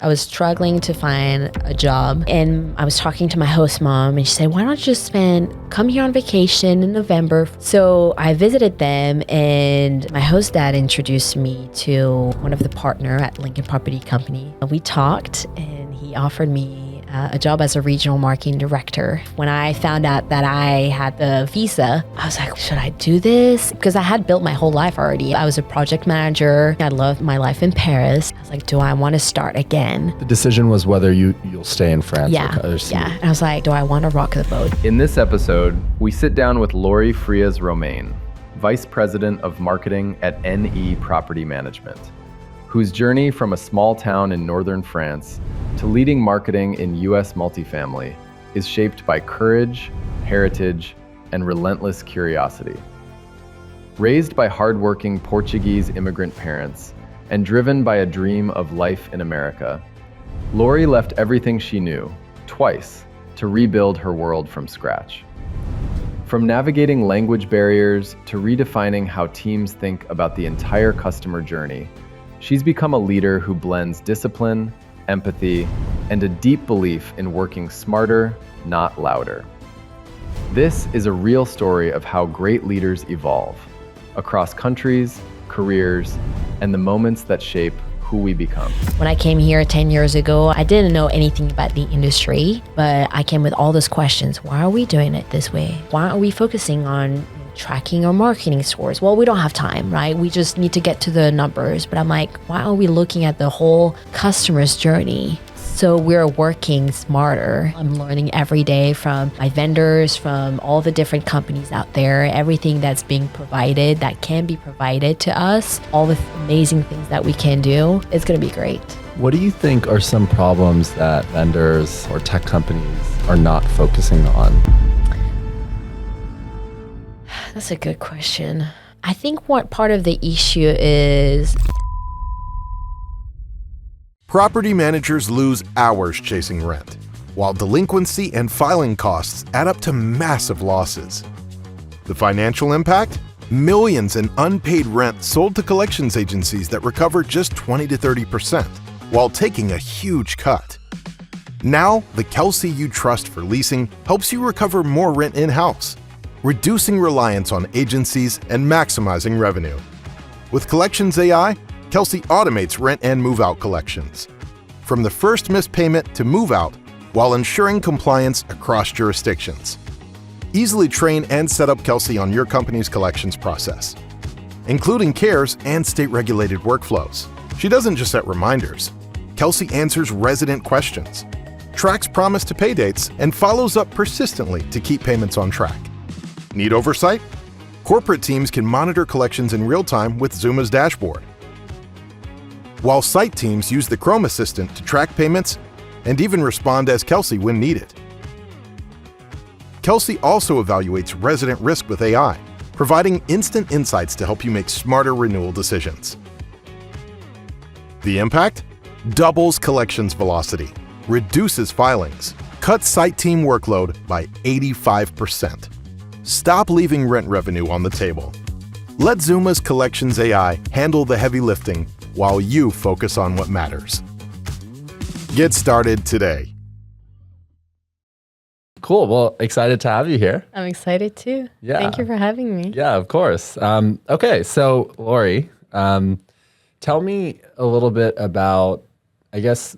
I was struggling to find a job, and I was talking to my host mom, and she said, why don't you just come here on vacation in November? So I visited them, and my host dad introduced me to one of the partner at Lincoln Property Company. We talked, and he offered me a job as a regional marketing director. When I found out that I had the visa, I was like, should I do this? Because I had built my whole life already. I was a project manager. I loved my life in Paris. I was like, do I want to start again? The decision was whether you'll stay in France. Yeah. And I was like, do I want to rock the boat? In this episode, we sit down with Laurie Frias Romain, Vice President of Marketing at NE Property Management, whose journey from a small town in northern France to leading marketing in U.S. multifamily is shaped by courage, heritage, and relentless curiosity. Raised by hardworking Portuguese immigrant parents and driven by a dream of life in America, Laurie left everything she knew, twice, to rebuild her world from scratch. From navigating language barriers to redefining how teams think about the entire customer journey, she's become a leader who blends discipline, empathy, and a deep belief in working smarter, not louder. This is a real story of how great leaders evolve across countries, careers, and the moments that shape who we become. When I came here 10 years ago, I didn't know anything about the industry, but I came with all those questions. Why are we doing it this way? Why are we focusing on tracking our marketing scores? Well, we don't have time, right? We just need to get to the numbers. But I'm like, why are we looking at the whole customer's journey? So we're working smarter. I'm learning every day from my vendors, from all the different companies out there, everything that's being provided, that can be provided to us, all the amazing things that we can do. It's going to be great. What do you think are some problems that vendors or tech companies are not focusing on? That's a good question. I think what part of the issue is property managers lose hours chasing rent, while delinquency and filing costs add up to massive losses. The financial impact? Millions in unpaid rent sold to collections agencies that recover just 20 to 30%, while taking a huge cut. Now, the Kelsey you trust for leasing helps you recover more rent in-house, reducing reliance on agencies and maximizing revenue. With Collections AI, Kelsey automates rent and move-out collections, from the first missed payment to move-out, while ensuring compliance across jurisdictions. Easily train and set up Kelsey on your company's collections process, including CARES and state-regulated workflows. She doesn't just set reminders. Kelsey answers resident questions, tracks promise to pay dates, and follows up persistently to keep payments on track. Need oversight? Corporate teams can monitor collections in real time with Zuma's dashboard, while site teams use the Chrome Assistant to track payments and even respond as Kelsey when needed. Kelsey also evaluates resident risk with AI, providing instant insights to help you make smarter renewal decisions. The impact? Doubles collections velocity, reduces filings, cuts site team workload by 85%. Stop leaving rent revenue on the table. Let Zuma's Collections AI handle the heavy lifting while you focus on what matters. Get started today. Cool. Well, excited to have you here. I'm excited too. Yeah. Thank you for having me. Yeah, of course. Okay, so Laurie, tell me a little bit about, I guess,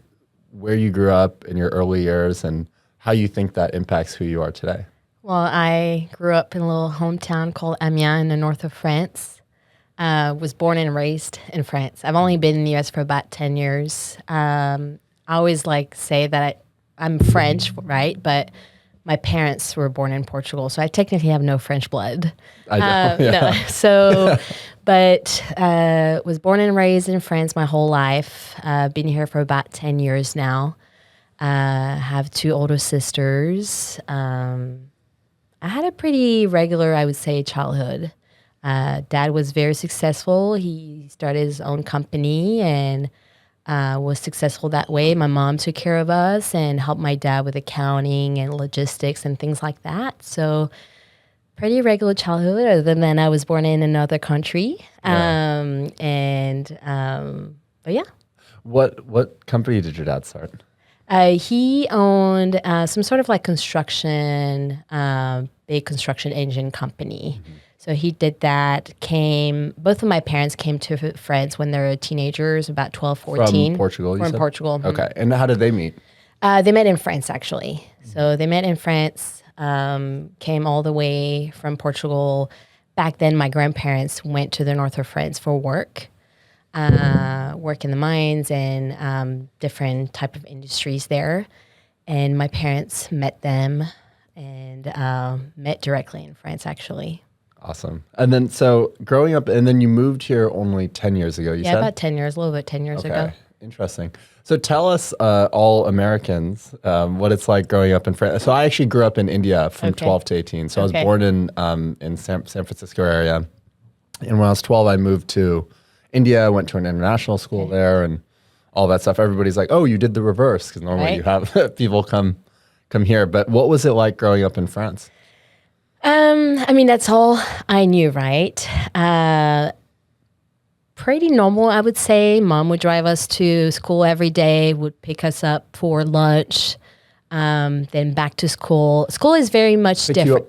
where you grew up in your early years and how you think that impacts who you are today. Well, I grew up in a little hometown called Amiens in the north of France. Was born and raised in France. I've only been in the U.S. for about 10 years. I always say that I'm French, right? But my parents were born in Portugal, so I technically have no French blood. I know. Yeah. No. So, but was born and raised in France my whole life. Been here for about 10 years now. Have two older sisters. I had a pretty regular, I would say, childhood. Dad was very successful. He started his own company and was successful that way. My mom took care of us and helped my dad with accounting and logistics and things like that. So pretty regular childhood, other than I was born in another country. Yeah. But yeah. What company did your dad start? He owned some sort of like construction, big construction engine company. So he did that. Both of my parents came to France when they were teenagers, about 12, 14. From Portugal, you From said? Portugal. Okay. And how did they meet? They met in France, actually. So they met in France, came all the way from Portugal. Back then, my grandparents went to the north of France for work in the mines and different type of industries there. And my parents met them and met directly in France, actually. Awesome. And then, so growing up, and then you moved here only 10 years ago, you said? Yeah, about 10 years, a little bit 10 years ago. Interesting. So tell us, all Americans, what it's like growing up in France. So I actually grew up in India from 12 to 18. So I was born in San Francisco area. And when I was 12, I moved to India. I went to an international school there and all that stuff. Everybody's like, oh, you did the reverse, because normally you have people come here. But what was it like growing up in France? I mean, that's all I knew, right? Pretty normal, I would say. Mom would drive us to school every day, would pick us up for lunch, then back to school. School is very much different.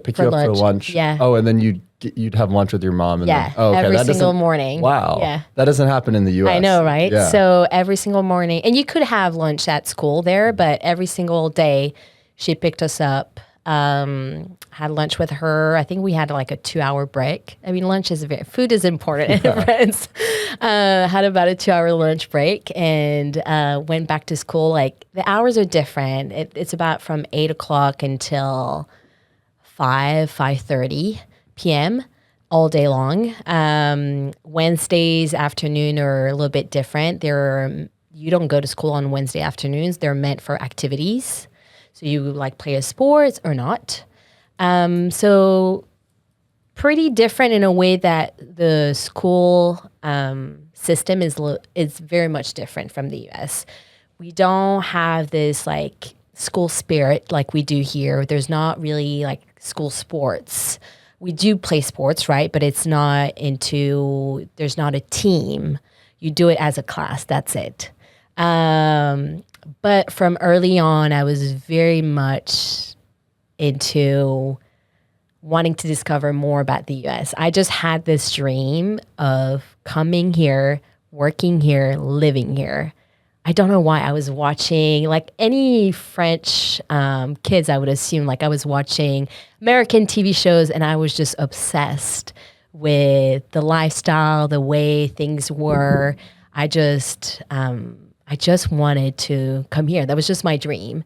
Pick you up for lunch. Yeah. Oh, and then you'd have lunch with your mom. And Yeah, then, oh, okay. every That single doesn't- morning. Wow. Yeah. That doesn't happen in the U.S. I know, right? Yeah. So every single morning, and you could have lunch at school there, but every single day she picked us up, had lunch with her. I think we had like a 2-hour break. I mean, food is important in France. Had about a 2-hour lunch break and went back to school. Like the hours are different. It's about from 8 o'clock until 5:30 p.m. all day long. Wednesdays afternoon are a little bit different. You don't go to school on Wednesday afternoons. They're meant for activities. So you like play a sport or not. So pretty different in a way that the school system is very much different from the U.S. We don't have this like school spirit like we do here. There's not really like school sports. We do play sports, right? But there's not a team. You do it as a class. That's it. But from early on, I was very much into wanting to discover more about the U.S. I just had this dream of coming here, working here, living here. I don't know why. I was watching, like any French kids, I would assume, like I was watching American TV shows and I was just obsessed with the lifestyle, the way things were. I just wanted to come here. That was just my dream.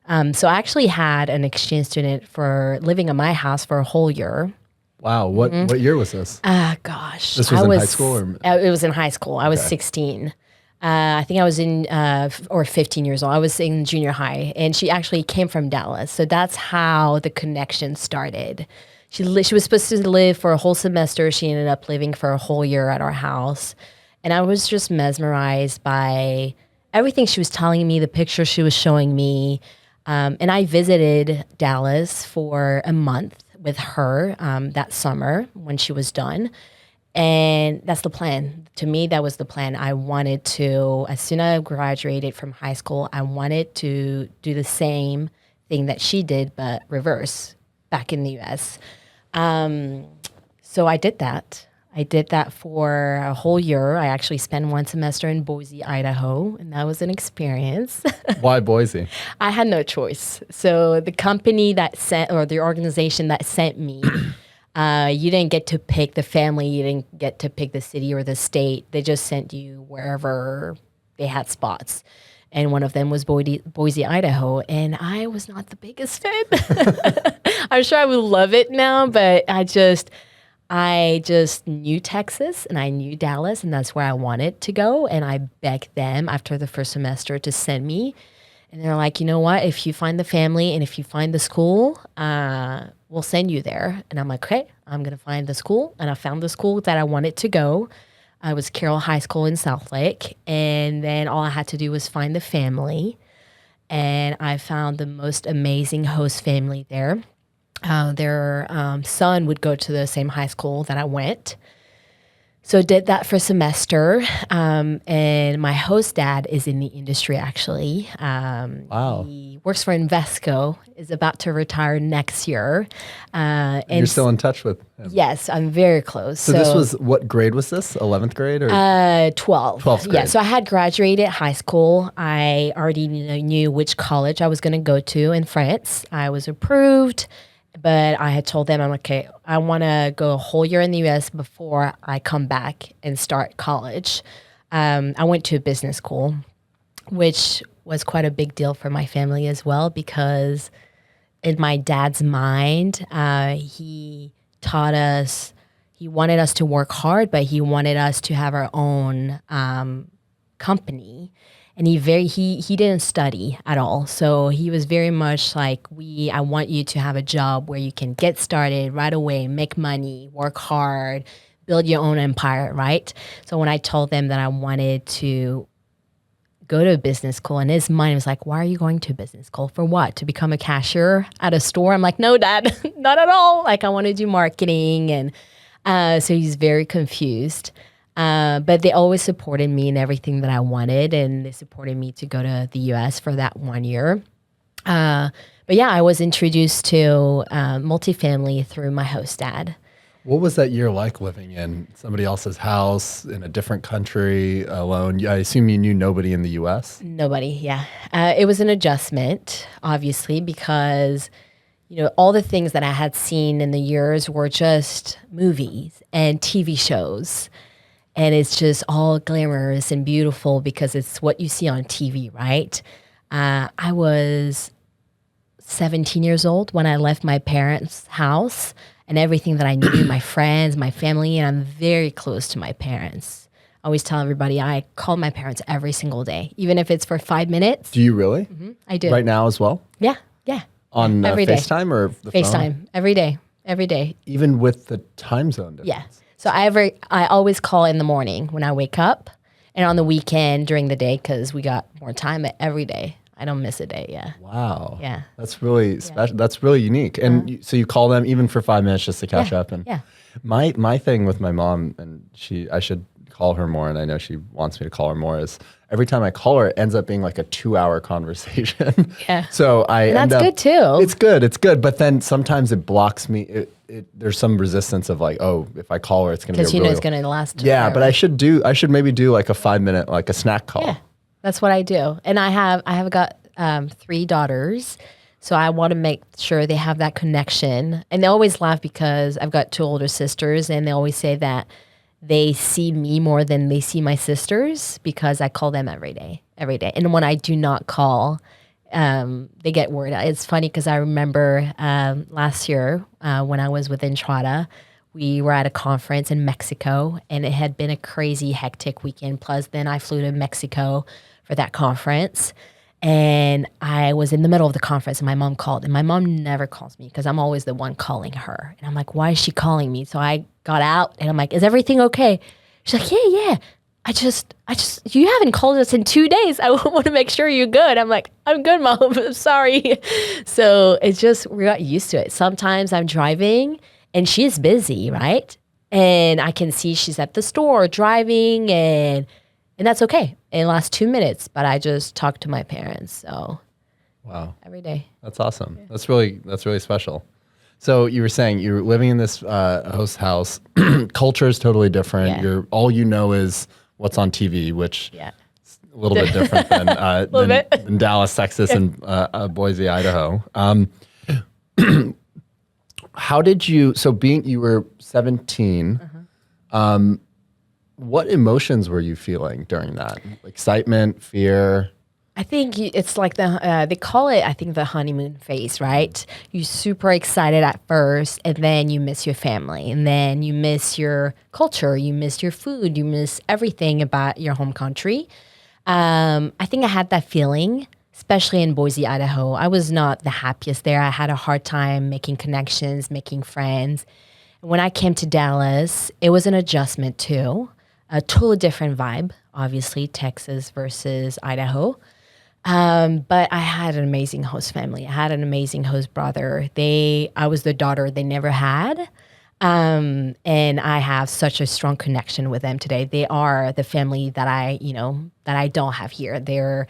So I actually had an exchange student for living in my house for a whole year. Wow. What year was this? Gosh. This was in high school? It was in high school. I was 16. I think I was or 15 years old. I was in junior high. And she actually came from Dallas. So that's how the connection started. She was supposed to live for a whole semester. She ended up living for a whole year at our house. And I was just mesmerized by everything she was telling me, the pictures she was showing me. And I visited Dallas for a month with her that summer when she was done. And that's the plan. To me, that was the plan. I wanted to, as soon as I graduated from high school, I wanted to do the same thing that she did, but reverse, back in the U.S. So I did that. I did that for a whole year. I actually spent one semester in Boise, Idaho, and that was an experience. Why Boise? I had no choice. So the company that sent, or the organization that sent me, you didn't get to pick the family, you didn't get to pick the city or the state. They just sent you wherever they had spots. And one of them was Boise, Idaho, and I was not the biggest fan. I'm sure I would love it now, but I just knew Texas and I knew Dallas, and that's where I wanted to go. And I begged them after the first semester to send me. And they're like, you know what? If you find the family and if you find the school, we'll send you there. And I'm like, okay, I'm going to find the school. And I found the school that I wanted to go. I was Carroll High School in Southlake. And then all I had to do was find the family. And I found the most amazing host family there. Their son would go to the same high school that I went. So did that for a semester. And my host dad is in the industry, actually. Wow. He works for Invesco, is about to retire next year. And you're still in touch with him? Yes, I'm very close. So this was, what grade was this? 11th grade or? 12th. 12th grade. Yeah, so I had graduated high school. I already knew which college I was going to go to in France. I was approved. But I had told them, I'm like, okay, I want to go a whole year in the U.S. before I come back and start college. I went to a business school, which was quite a big deal for my family as well, because in my dad's mind, he taught us, he wanted us to work hard, but he wanted us to have our own company. And he didn't study at all. So he was very much like, I want you to have a job where you can get started right away, make money, work hard, build your own empire, right? So when I told them that I wanted to go to a business school, in his mind, he was like, why are you going to a business school? For what? To become a cashier at a store? I'm like, no, Dad, not at all. Like, I want to do marketing. And so he's very confused. But they always supported me in everything that I wanted, and they supported me to go to the U.S. for that 1 year. But yeah, I was introduced to multifamily through my host dad. What was that year like, living in somebody else's house in a different country alone? I assume you knew nobody in the U.S.? Nobody, yeah. It was an adjustment, obviously, because all the things that I had seen in the years were just movies and TV shows. And it's just all glamorous and beautiful because it's what you see on TV, right? I was 17 years old when I left my parents' house and everything that I knew, my friends, my family, and I'm very close to my parents. I always tell everybody I call my parents every single day, even if it's for 5 minutes. Do you really? Mm-hmm, I do. Right now as well? Yeah. On every day. FaceTime or the phone? FaceTime, every day. Even with the time zone difference? Yeah. So I always call in the morning when I wake up, and on the weekend during the day because we got more time. But every day, I don't miss a day. Yeah. Wow. Yeah. That's really special. That's really unique. And so you call them even for 5 minutes just to catch up. And my thing with my mom, and I should call her more, and I know she wants me to call her more, is every time I call her, it ends up being like a 2-hour conversation. Yeah. So that's good too. It's good. But then sometimes it blocks me. There's some resistance of like, oh, if I call her, it's going to be because it's going to last. Yeah, but I should maybe do like a 5-minute, like a snack call. Yeah, that's what I do. And I have got 3 daughters, so I want to make sure they have that connection. And they always laugh because I've got 2 older sisters, and they always say that they see me more than they see my sisters because I call them every day. And when I do not call, they get worried. It's funny because I remember last year when I was with Entrada, we were at a conference in Mexico, and it had been a crazy, hectic weekend. Plus, then I flew to Mexico for that conference. And I was in the middle of the conference, and my mom called. And my mom never calls me because I'm always the one calling her. And I'm like, why is she calling me? So I got out, and I'm like, is everything okay? She's like, yeah. I just, you haven't called us in 2 days. I want to make sure you're good. I'm like, I'm good, Mom. I'm sorry. So it's just, we got used to it. Sometimes I'm driving, and she's busy, right? And I can see she's at the store driving, and that's okay. It lasts 2 minutes, but I just talk to my parents. So, wow, every day. That's awesome. Yeah. That's really special. So you were saying you're living in this host house. Culture is totally different. Yeah. All you know is what's on TV, which is a little bit different than Dallas, Texas, and Boise, Idaho. How did you? So you were 17. What emotions were you feeling during that? Excitement, fear? I think it's like they call it, I think, the honeymoon phase, right? You're super excited at first, and then you miss your family, and then you miss your culture, you miss your food, you miss everything about your home country. I think I had that feeling, especially in Boise, Idaho. I was not the happiest there. I had a hard time making connections, making friends. When I came to Dallas, it was an adjustment too. A totally different vibe, obviously, Texas versus Idaho. But I had an amazing host family. I had an amazing host brother. I was the daughter they never had. And I have such a strong connection with them today. They are the family that I don't have here. They're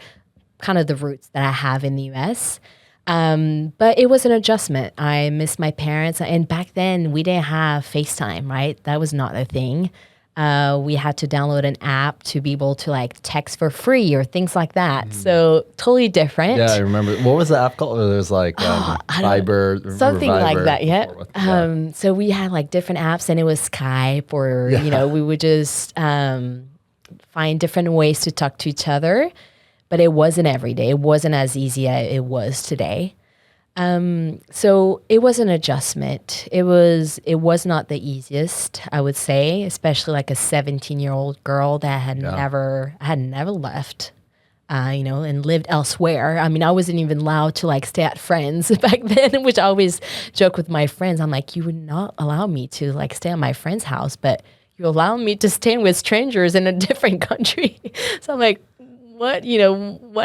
kind of the roots that I have in the US. But it was an adjustment. I miss my parents. And back then, we didn't have FaceTime, right? That was not a thing. We had to download an app to be able to like text for free or things like that. So totally different. Yeah, I remember. What was the app called? There's like Fiber, Something like Reviver that, yeah. before with- So we had like different apps, and it was Skype, or we would just find different ways to talk to each other. But it wasn't every day. It wasn't as easy as it was today. So it was an adjustment. It was not the easiest, I would say, especially like a 17-year-old girl that had never left, and lived elsewhere. I mean, I wasn't even allowed to like stay at friends back then, which I always joke with my friends. I'm like, you would not allow me to like stay at my friend's house, but you allow me to stay with strangers in a different country. So I'm like, what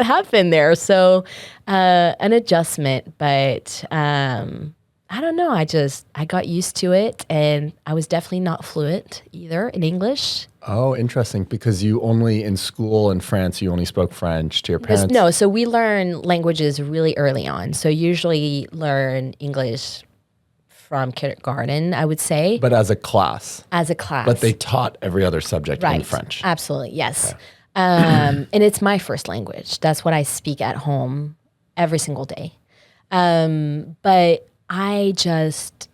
happened there? So an adjustment, but I don't know. I got used to it, and I was definitely not fluent either in English. Oh, interesting. Because you only in school in France, you only spoke French to your parents? No, so we learn languages really early on. So usually learn English from kindergarten, I would say. But as a class? As a class. But they taught every other subject in French? Absolutely, yes. Okay. And it's my first language. That's what I speak at home every single day. But I just,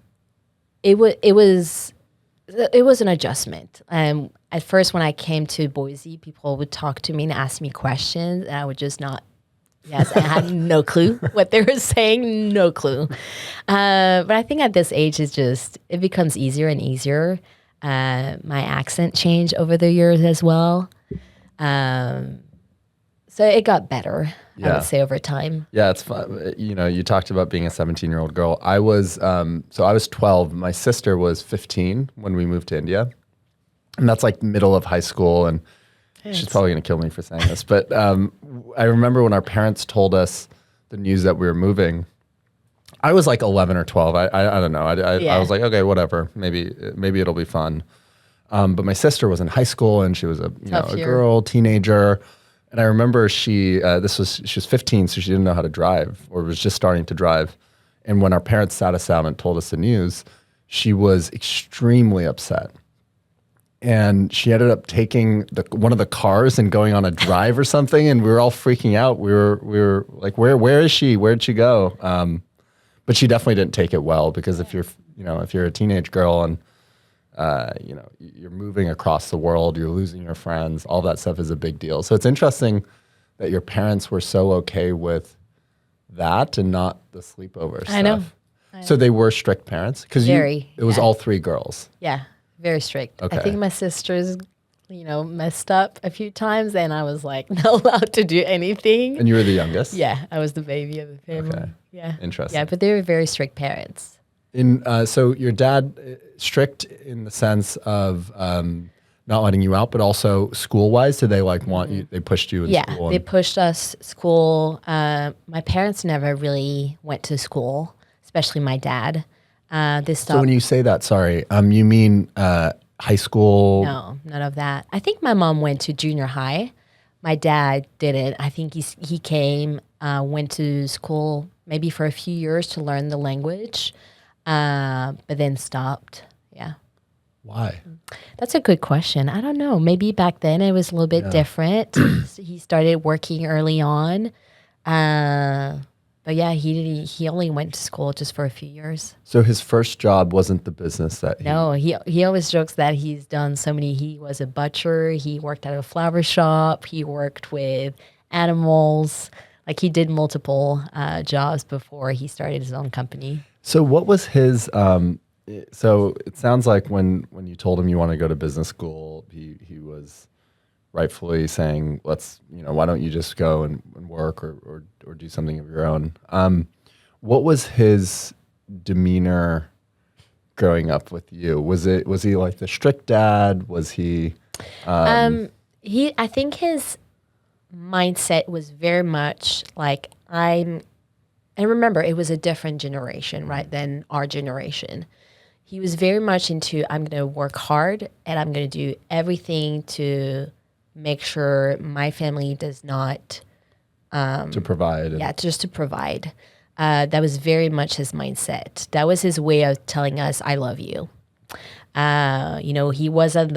it was an adjustment. At first, when I came to Boise, people would talk to me and ask me questions, and I would just not. Yes, I had no clue what they were saying, no clue. But I think at this age, it becomes easier and easier. My accent changed over the years as well. So it got better, I would say, over time. Yeah, it's fun. You talked about being a 17-year-old girl. I was 12. My sister was 15 when we moved to India. And that's like middle of high school. And she's probably going to kill me for saying this. But I remember when our parents told us the news that we were moving, I was like 11 or 12. I don't know. I was like, okay, whatever. Maybe it'll be fun. But my sister was in high school, and she was a girl, teenager. And I remember she was 15, so she didn't know how to drive, or was just starting to drive. And when our parents sat us down and told us the news, she was extremely upset. And she ended up taking one of the cars and going on a drive or something. And we were all freaking out. We were like, where is she? Where'd she go? But she definitely didn't take it well, because if you're a teenage girl and you're moving across the world, you're losing your friends, all that stuff is a big deal. So it's interesting that your parents were so okay with that and not the sleepover stuff. I know. So they were strict parents? Because it was all three girls. Yeah, very strict. Okay. I think my sisters, messed up a few times, and I was like not allowed to do anything. And you were the youngest? Yeah, I was the baby of the family. Okay. Yeah. Interesting. Yeah, but they were very strict parents. So your dad, strict in the sense of not letting you out, but also school-wise, did they want you? They pushed you in school? Yeah, they pushed us school. My parents never really went to school, especially my dad. They stopped. So when you say that, sorry, you mean high school? No, none of that. I think my mom went to junior high. My dad didn't. I think he came, went to school maybe for a few years to learn the language. But then stopped. Yeah. Why? That's a good question. I don't know. Maybe back then it was a little bit different. He started working early on. But yeah, he only went to school just for a few years. So his first job wasn't the business that No, he always jokes that he's done so many. He was a butcher. He worked at a flower shop. He worked with animals. Like he did multiple jobs before he started his own company. So what was his, so it sounds like when you told him you want to go to business school, he was rightfully saying, why don't you just go and work or do something of your own? What was his demeanor growing up with you? Was he like the strict dad? Was he? I think his mindset was very much like and remember, it was a different generation, right, than our generation. he was very much into, I'm going to work hard and I'm going to do everything to make sure my family does not, to provide. yeah, just to provide. That was very much his mindset. That was his way of telling us, I love you. He wasn't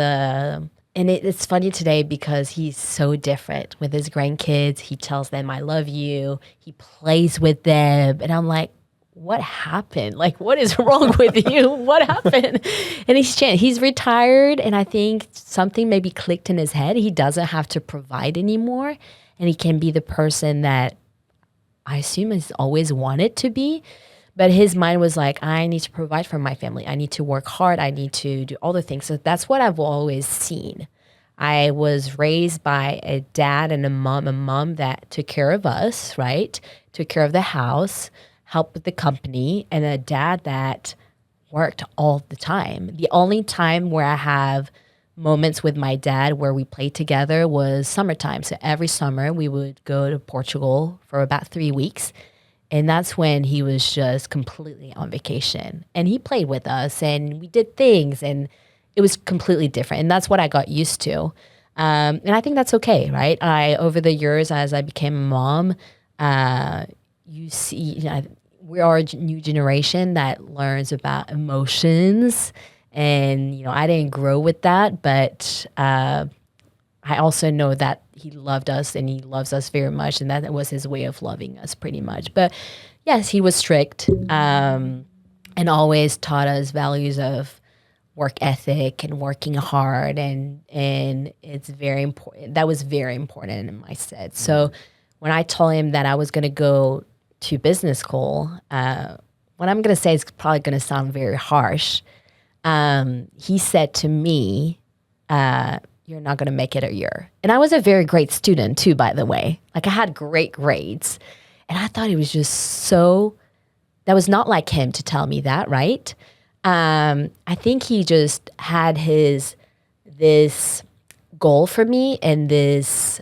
and it's funny today because he's so different with his grandkids. He tells them, I love you. He plays with them. And I'm like, what happened? Like, what is wrong with you? What happened? And he's retired. And I think something maybe clicked in his head. He doesn't have to provide anymore. And he can be the person that I assume he's always wanted to be. But his mind was like, I need to provide for my family. I need to work hard. I need to do all the things. So that's what I've always seen. I was raised by a dad and a mom that took care of us, right? Took care of the house, helped with the company, and a dad that worked all the time. The only time where I have moments with my dad where we played together was summertime. So every summer we would go to Portugal for about 3 weeks. And that's when he was just completely on vacation. And he played with us and we did things and it was completely different. And that's what I got used to. And I think that's okay, right? Over the years, as I became a mom, you see, we are a new generation that learns about emotions. And, I didn't grow with that, but I also know that he loved us and he loves us very much. And that was his way of loving us pretty much. But yes, he was strict and always taught us values of work ethic and working hard. And it's very important. That was very important in my set. So when I told him that I was going to go to business school, what I'm going to say is probably going to sound very harsh. He said to me, you're not going to make it a year. And I was a very great student too, by the way. Like I had great grades. And I thought it was just that was not like him to tell me that, right? I think he just had this goal for me and this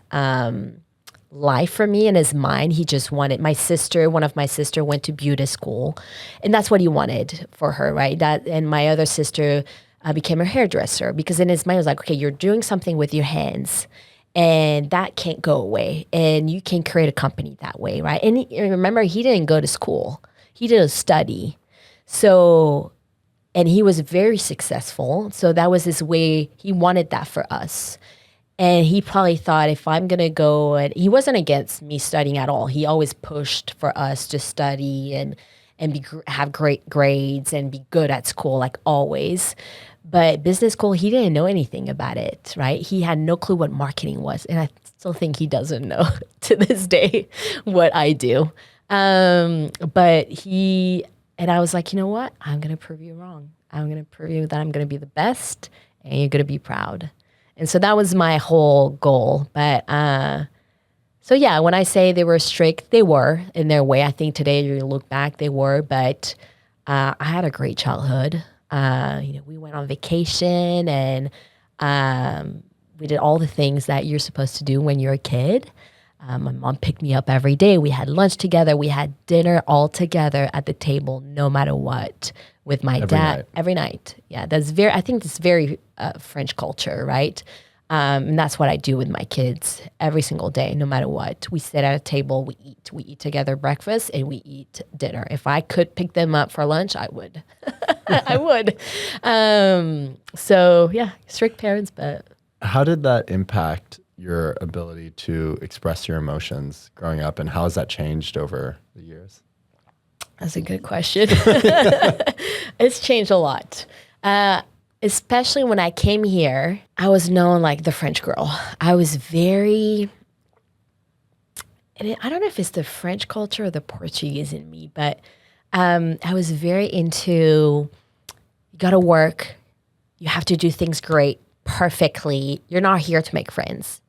life for me in his mind. He just wanted one of my sister went to beauty school and that's what he wanted for her, right? And my other sister became a hairdresser because in his mind it was like, okay, you're doing something with your hands and that can't go away and you can create a company that way, right? And remember, he didn't go to school. He did a study. So, and he was very successful. So that was his way. He wanted that for us. And he probably thought if I'm going to go, and he wasn't against me studying at all. He always pushed for us to study and have great grades and be good at school, like always. But business school, he didn't know anything about it, right? He had no clue what marketing was. And I still think he doesn't know to this day what I do. And I was like, you know what? I'm going to prove you wrong. I'm going to prove you that I'm going to be the best and you're going to be proud. And so that was my whole goal. But so yeah, when I say they were strict, they were in their way. I think today you look back, they were. But I had a great childhood. We went on vacation and we did all the things that you're supposed to do when you're a kid. My mom picked me up every day. We had lunch together. We had dinner all together at the table, no matter what, with my dad every night. Yeah, I think that's very French culture, right? And that's what I do with my kids every single day, no matter what. We sit at a table, we eat. We eat together breakfast and we eat dinner. If I could pick them up for lunch, I would. I would. So yeah, strict parents, but. How did that impact your ability to express your emotions growing up, and how has that changed over the years? That's a good question. It's changed a lot. Especially when I came here, I was known like the French girl. I was very, and I don't know if it's the French culture or the Portuguese in me, but I was very into, you got to work, you have to do things great, perfectly. You're not here to make friends.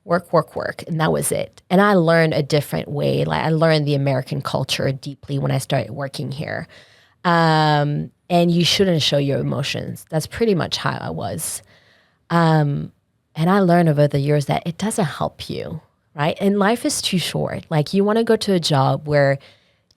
Work, work, work. And that was it. And I learned a different way. Like I learned the American culture deeply when I started working here. And you shouldn't show your emotions. That's pretty much how I was. And I learned over the years that it doesn't help you, right? And life is too short. Like you want to go to a job where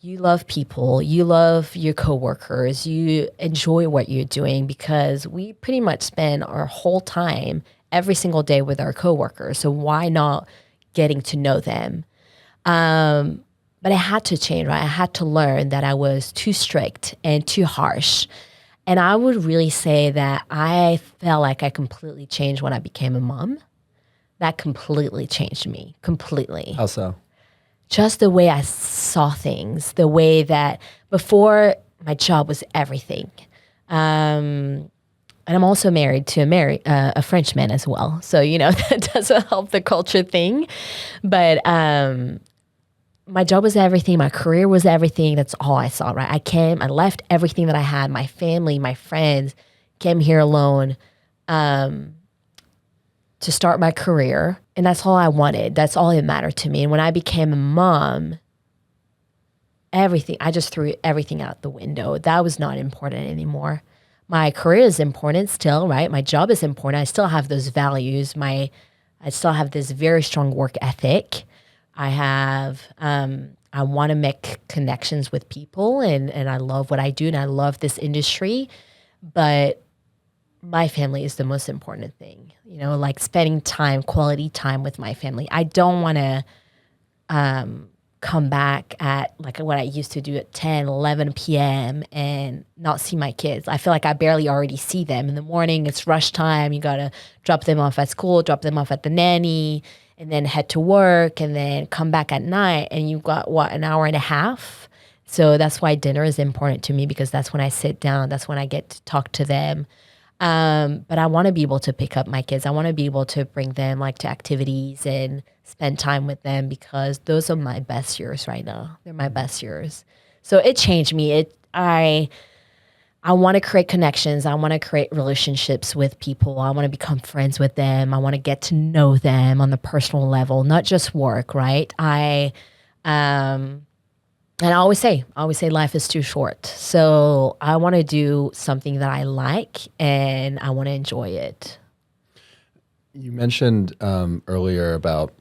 you love people, you love your coworkers, you enjoy what you're doing, because we pretty much spend our whole time every single day with our coworkers. So why not getting to know them? But I had to change, right? I had to learn that I was too strict and too harsh. And I would really say that I felt like I completely changed when I became a mom. That completely changed me, completely. How so? Just the way I saw things, the way that before my job was everything. And I'm also married to a Frenchman as well. So, that doesn't help the culture thing. But my job was everything. My career was everything. That's all I saw, right? I left everything that I had, my family, my friends, came here alone to start my career. And that's all I wanted. That's all that mattered to me. And when I became a mom, I just threw everything out the window. That was not important anymore. My career is important still, right? My job is important. I still have those values. I still have this very strong work ethic. I want to make connections with people, and I love what I do, and I love this industry, but my family is the most important thing, like spending quality time with my family. I don't want to come back at like what I used to do at 10, 11 p.m. and not see my kids. I feel like I barely already see them. In the morning, it's rush time. You got to drop them off at school, drop them off at the nanny, and then head to work, and then come back at night. And you've got, an hour and a half? So that's why dinner is important to me, because that's when I sit down. That's when I get to talk to them. But I want to be able to pick up my kids. I want to be able to bring them to activities and spend time with them, because those are my best years right now. They're my best years. So it changed me. I want to create connections. I want to create relationships with people. I want to become friends with them. I want to get to know them on the personal level, not just work, right? And I always say life is too short. So I want to do something that I like, and I want to enjoy it. You mentioned earlier about,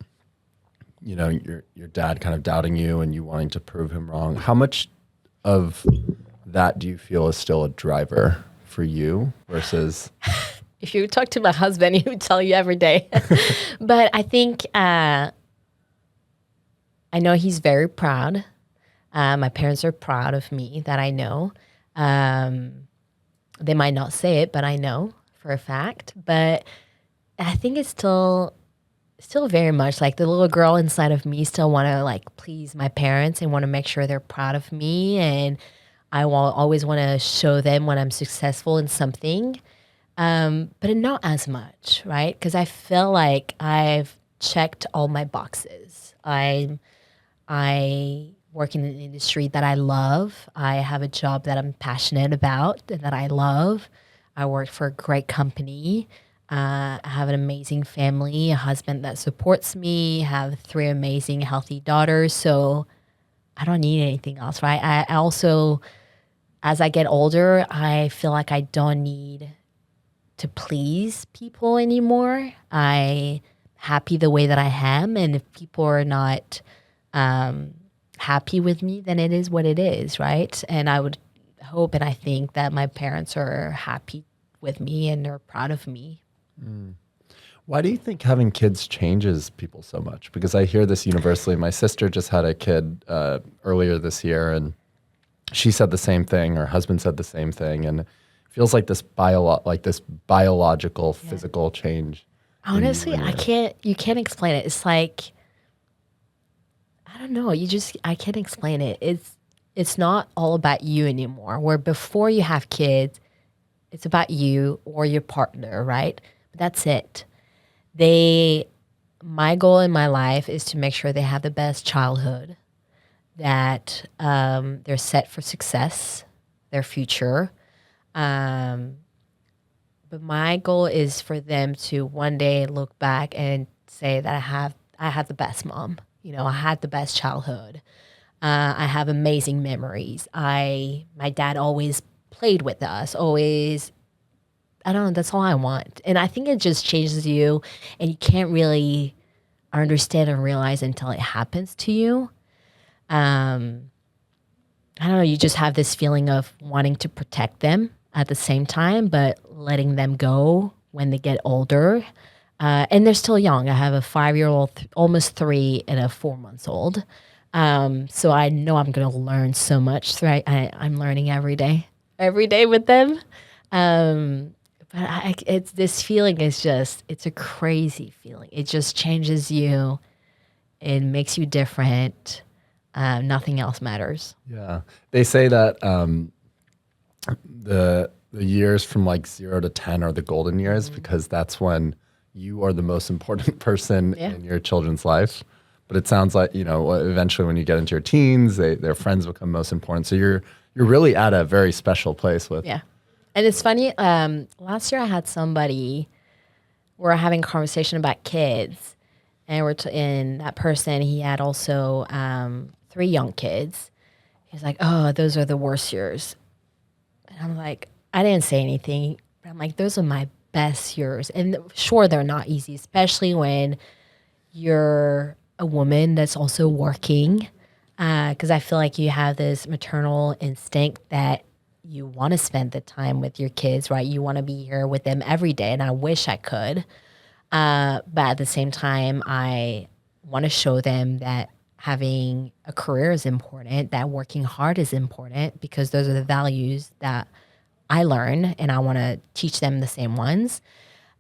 your dad kind of doubting you and you wanting to prove him wrong. How much of that do you feel is still a driver for you versus? If you talk to my husband, he would tell you every day. But I think I know he's very proud. My parents are proud of me, that I know. They might not say it, but I know for a fact. But I think it's still very much like the little girl inside of me still want to please my parents and want to make sure they're proud of me. And I will always want to show them when I'm successful in something, but not as much, right? Because I feel like I've checked all my boxes. I work in an industry that I love. I have a job that I'm passionate about and that I love. I work for a great company. I have an amazing family, a husband that supports me, have 3 amazing, healthy daughters. So I don't need anything else, right? I also, as I get older, I feel like I don't need to please people anymore. I'm happy the way that I am. And if people are not happy with me, then it is what it is, right? And I would hope and I think that my parents are happy with me and they're proud of me. Why do you think having kids changes people so much? Because I hear this universally. My sister just had a kid earlier this year, and she said the same thing. Her husband said the same thing, and it feels like this biological, physical change. Honestly, you can't explain it. It's like, I don't know. I can't explain it. It's not all about you anymore. Where before you have kids, it's about you or your partner, right? That's it. My goal in my life is to make sure they have the best childhood, that they're set for success, their future. But my goal is for them to one day look back and say that I had the best mom. I had the best childhood. I have amazing memories. My dad always played with us, always. I don't know, that's all I want. And I think it just changes you, and you can't really understand and realize until it happens to you. I don't know, you just have this feeling of wanting to protect them at the same time, but letting them go when they get older. And they're still young. I have a 5-year-old, almost 3, and a 4 months old. So I know I'm going to learn so much. Right? I'm learning every day with them. But it's this feeling is just, it's a crazy feeling. It just changes you. It makes you different. Nothing else matters. Yeah. They say that the years from like 0 to 10 are the golden years because that's when you are the most important person in your children's life. But it sounds like, eventually when you get into your teens, their friends become most important. So you're really at a very special place with. Yeah. And it's funny, last year I had somebody, we're having a conversation about kids, and and that person, he had also 3 young kids. He's like, oh, those are the worst years. And I'm like, I didn't say anything, but I'm like, those are my best years. And sure, they're not easy, especially when you're a woman that's also working, because I feel like you have this maternal instinct that you want to spend the time with your kids, right? You want to be here with them every day, and I wish I could. But at the same time, I want to show them that having a career is important, that working hard is important, because those are the values that I learn, and I want to teach them the same ones.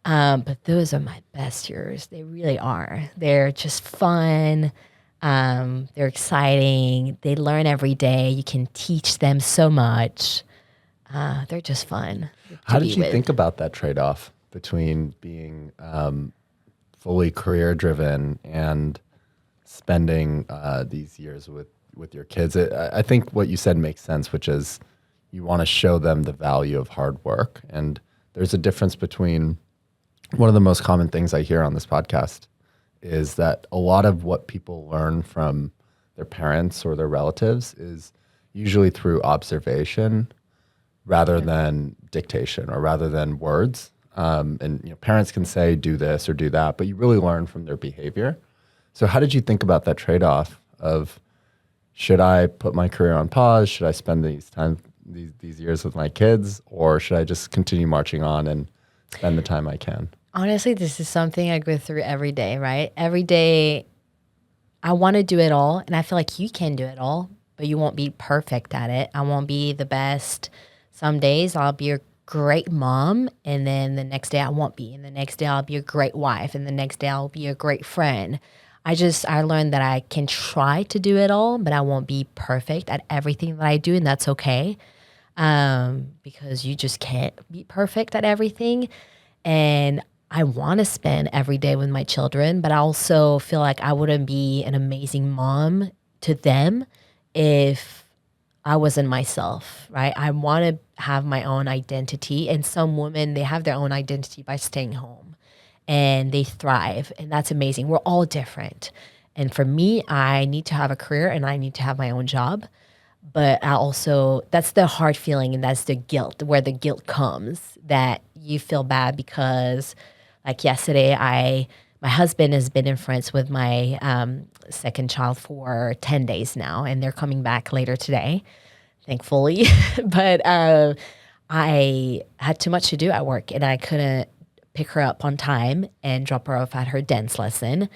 But those are my best years. They really are. They're just fun. They're exciting. They learn every day. You can teach them so much. They're just fun. How did you think about that trade-off between being fully career-driven and spending these years with your kids? I think what you said makes sense, which is you want to show them the value of hard work. And there's a difference between, one of the most common things I hear on this podcast is that a lot of what people learn from their parents or their relatives is usually through observation rather than dictation or rather than words. And parents can say, do this or do that, but you really learn from their behavior. So how did you think about that trade-off of, should I put my career on pause? Should I spend these years with my kids, or should I just continue marching on and spend the time I can? Honestly, this is something I go through every day, right? Every day, I want to do it all, and I feel like you can do it all, but you won't be perfect at it. I won't be the best. Some days I'll be a great mom, and then the next day I won't be, and the next day I'll be a great wife, and the next day I'll be a great friend. I learned that I can try to do it all, but I won't be perfect at everything that I do, and that's okay. Because you just can't be perfect at everything. And I want to spend every day with my children, but I also feel like I wouldn't be an amazing mom to them if I wasn't myself, right? I want to have my own identity. And some women, they have their own identity by staying home, and they thrive. And that's amazing. We're all different. And for me, I need to have a career and I need to have my own job. But I also, that's the hard feeling, and that's the guilt, where the guilt comes, that you feel bad because, like yesterday, my husband has been in France with my second child for 10 days now, and they're coming back later today, thankfully. But I had too much to do at work, and I couldn't pick her up on time and drop her off at her dance lesson.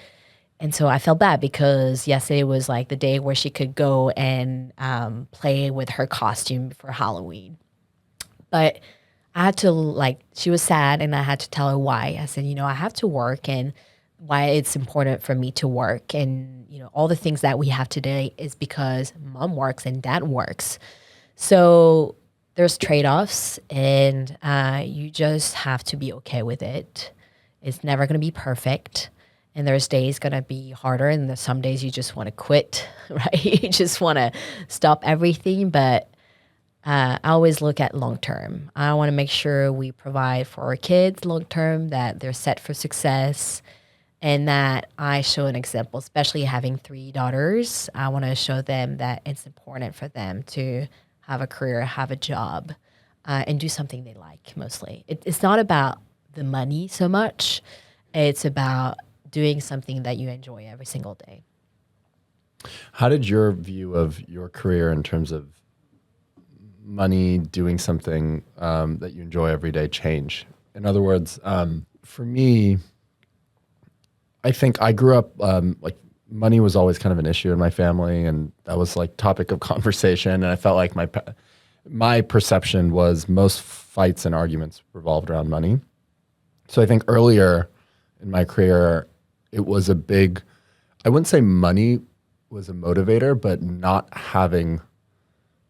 And so I felt bad because yesterday was like the day where she could go and play with her costume for Halloween. But I had to, she was sad, and I had to tell her why. I said, I have to work, and why it's important for me to work. And, all the things that we have today is because mom works and dad works. So there's trade-offs, and you just have to be okay with it. It's never going to be perfect. And there's days going to be harder, and there's some days you just want to quit, right? You just want to stop everything. But I always look at long term. I want to make sure we provide for our kids long term, that they're set for success, and that I show an example, especially having 3 daughters. I want to show them that it's important for them to have a career, have a job, and do something they like mostly. It's not about the money so much. It's about doing something that you enjoy every single day. How did your view of your career in terms of money doing something that you enjoy every day change? In other words, for me, I think I grew up like money was always kind of an issue in my family, and that was like topic of conversation. And I felt like my perception was most fights and arguments revolved around money. So I think earlier in my career, it was a big, I wouldn't say money was a motivator, but not having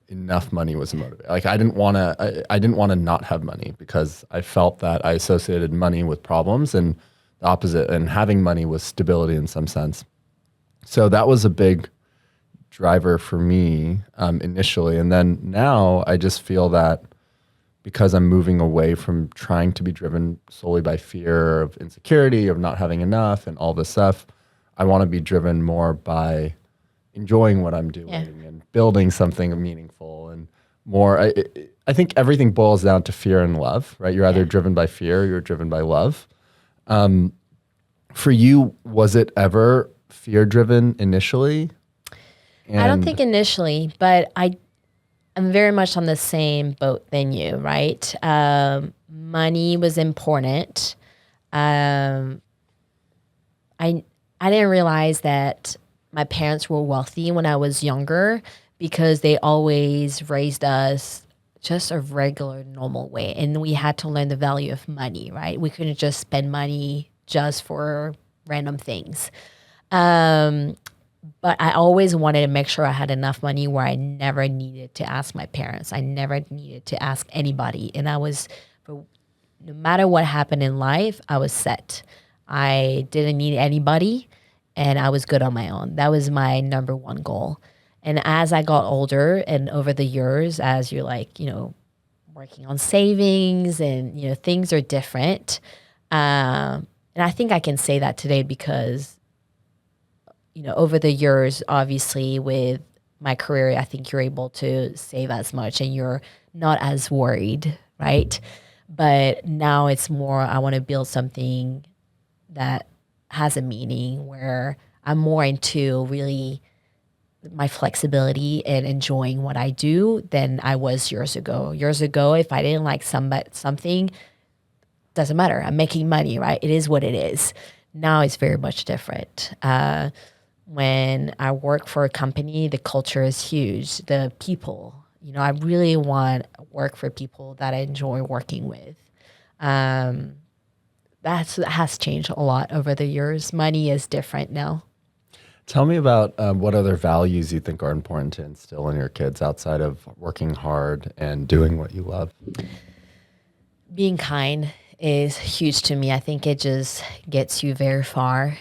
enough money was a motivator. Like I didn't want to not have money because I felt that I associated money with problems, and the opposite, and having money was stability in some sense. So that was a big driver for me initially. And then now I just feel that because I'm moving away from trying to be driven solely by fear of insecurity, of not having enough and all this stuff, I want to be driven more by enjoying what I'm doing and building something meaningful and more. I think everything boils down to fear and love, right? You're either driven by fear or you're driven by love. For you, was it ever fear driven initially? I don't think initially, but I'm very much on the same boat than you, right? Money was important. I didn't realize that my parents were wealthy when I was younger because they always raised us just a regular, normal way. And we had to learn the value of money, right? We couldn't just spend money just for random things. But I always wanted to make sure I had enough money where I never needed to ask my parents. I never needed to ask anybody. And no matter what happened in life, I was set. I didn't need anybody, and I was good on my own. That was my number one goal. And as I got older and over the years, as you're like, working on savings and, things are different. And I think I can say that today because, over the years, obviously with my career, I think you're able to save as much and you're not as worried, right? But now it's more, I want to build something that has a meaning where I'm more into really my flexibility and enjoying what I do than I was years ago. Years ago, if I didn't like something, doesn't matter. I'm making money, right? It is what it is. Now it's very much different. When I work for a company, the culture is huge. The people, I really want to work for people that I enjoy working with. That has changed a lot over the years. Money is different now. Tell me about what other values you think are important to instill in your kids outside of working hard and doing what you love. Being kind is huge to me. I think it just gets you very far.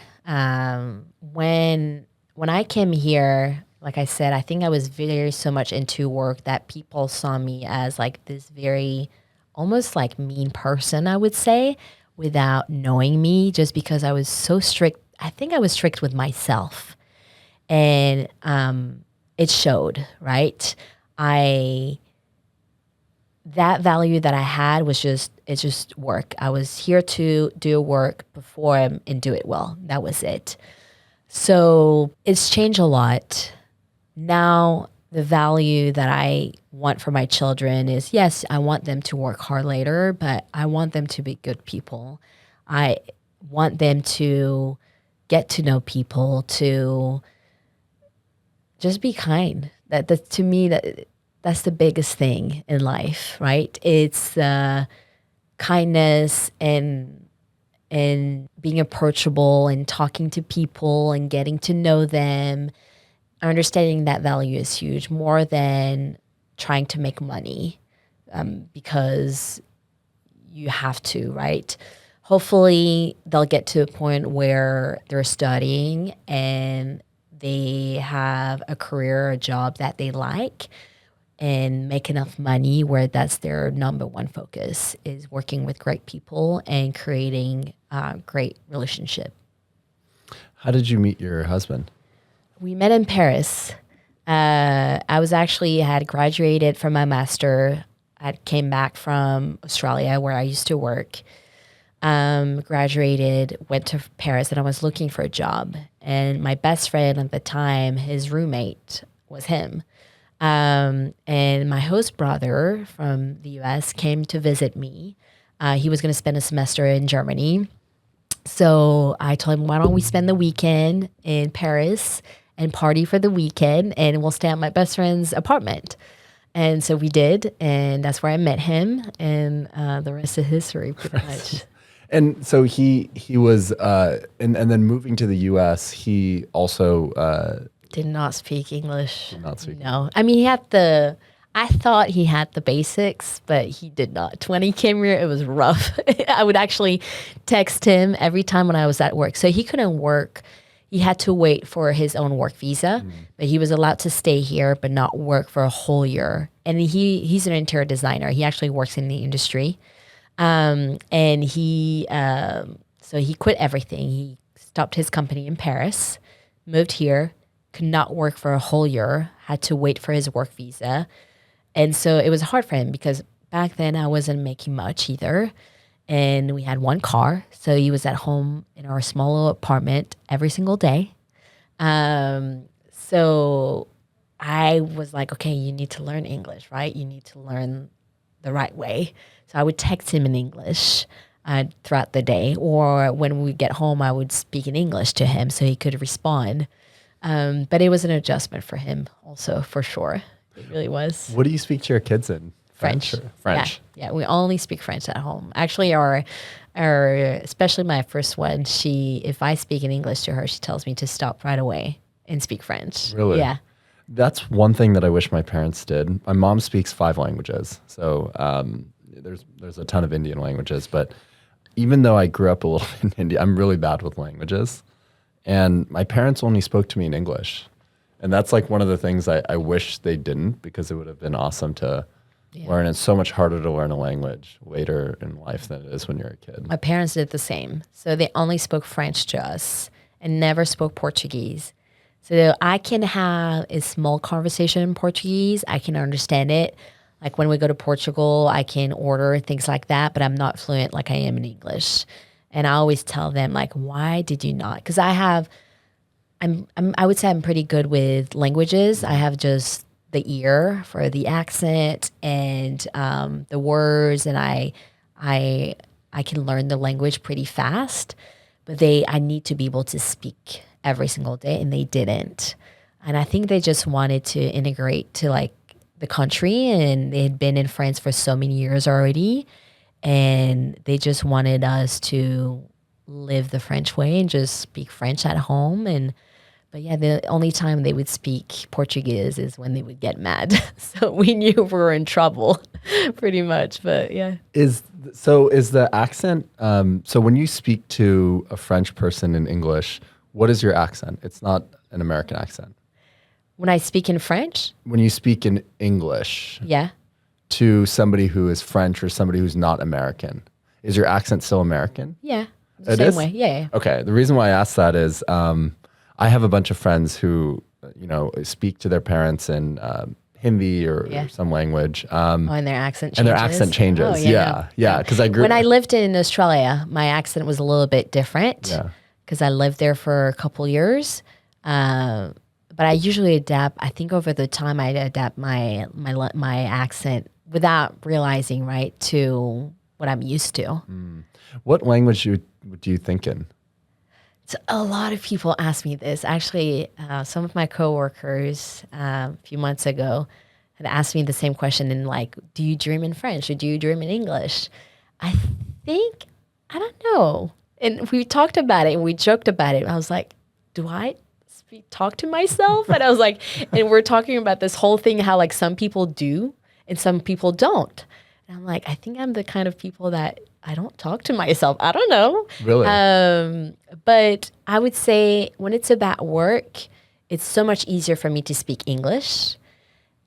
When I came here, like I said, I think I was very so much into work that people saw me as like this very almost like mean person, I would say, without knowing me, just because I was so strict. I think I was strict with myself, and it showed, right? That value that I had was it's just work. I was here to do work, perform, and do it well. That was it. So it's changed a lot. Now, the value that I want for my children is, yes, I want them to work hard later, but I want them to be good people. I want them to get to know people, to just be kind. To me, that's the biggest thing in life, right? It's kindness and being approachable and talking to people and getting to know them. Understanding that value is huge, more than trying to make money because you have to, right? Hopefully they'll get to a point where they're studying and they have a career, a job that they like, and make enough money where that's their number one focus, is working with great people and creating a great relationship. How did you meet your husband? We met in Paris. I had graduated from my master. I came back from Australia where I used to work. Graduated, went to Paris, and I was looking for a job. And my best friend at the time, his roommate was him. And my host brother from the US came to visit me. He was going to spend a semester in Germany. So I told him, why don't we spend the weekend in Paris and party for the weekend, and we'll stay at my best friend's apartment. And so we did, and that's where I met him, and the rest is history, pretty much. And so he was, and then moving to the U.S., he also did not speak English. did not speak. No, I mean I thought he had the basics, but he did not. When he came here, it was rough. I would actually text him every time when I was at work. So he couldn't work. He had to wait for his own work visa, but he was allowed to stay here but not work for a whole year. And he's an interior designer. He actually works in the industry. And so he quit everything. He stopped his company in Paris, moved here, could not work for a whole year, had to wait for his work visa. And so it was hard for him because back then I wasn't making much either. And we had one car. So he was at home in our small little apartment every single day. So I was like, okay, you need to learn English, right? You need to learn the right way. So I would text him in English throughout the day. Or when we get home, I would speak in English to him so he could respond. But it was an adjustment for him also, for sure. It really was. What do you speak to your kids in? French. French. Yeah, we only speak French at home. Actually, our especially my first one, if I speak in English to her, she tells me to stop right away and speak French. Really? Yeah. That's one thing that I wish my parents did. My mom speaks 5 languages. So there's a ton of Indian languages. But even though I grew up a little in India, I'm really bad with languages. And my parents only spoke to me in English. And that's like one of the things I wish they didn't, because it would have been awesome to learn. It's so much harder to learn a language later in life than it is when you're a kid. My parents did the same. So they only spoke French to us and never spoke Portuguese. So I can have a small conversation in Portuguese. I can understand it. Like when we go to Portugal, I can order things like that, but I'm not fluent like I am in English. And I always tell them, like, why did you not? Because I would say I'm pretty good with languages. I have just the ear for the accent and the words, and I can learn the language pretty fast. But I need to be able to speak every single day, and they didn't. And I think they just wanted to integrate to like the country, and they had been in France for so many years already, and they just wanted us to live the French way and just speak French at home. But yeah, the only time they would speak Portuguese is when they would get mad. So we knew we were in trouble pretty much, but yeah. Is the accent, so when you speak to a French person in English, what is your accent? It's not an American accent. When I speak in French? When you speak in English Yeah. to somebody who is French or somebody who's not American, is your accent still American? Yeah. The It same is? way. Yeah. Okay. The reason why I asked that is I have a bunch of friends who, speak to their parents in Hindi or some language. And their accent changes. And their accent changes. Oh, Yeah. Because I grew When I lived in Australia, my accent was a little bit different. Yeah. Because I lived there for a couple years. But I usually adapt. I think over the time I adapt my accent without realizing, right, to what I'm used to. What language do you think in? So a lot of people ask me this. Actually, some of my coworkers a few months ago had asked me the same question in like, do you dream in French or do you dream in English? I don't know. And we talked about it and we joked about it. I was like, do I talk to myself? And I was like, and we're talking about this whole thing, how like some people do and some people don't. And I'm like, I think I'm the kind of people that I don't talk to myself. I don't know. Really? But I would say when it's about work, it's so much easier for me to speak English.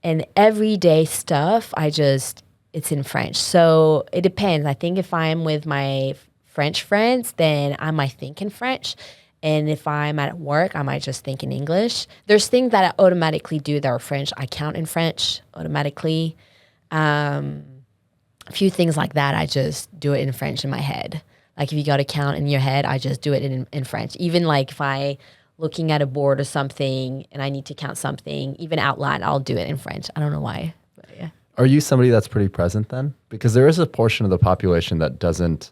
And everyday stuff, it's in French. So it depends. I think if I'm with my French friends, then I might think in French. And if I'm at work, I might just think in English. There's things that I automatically do that are French. I count in French automatically. A few things like that, I just do it in French in my head. Like if you got to count in your head, I just do it in French. Even like if I looking at a board or something and I need to count something, even out loud, I'll do it in French. I don't know why, but yeah. Are you somebody that's pretty present then? Because there is a portion of the population that doesn't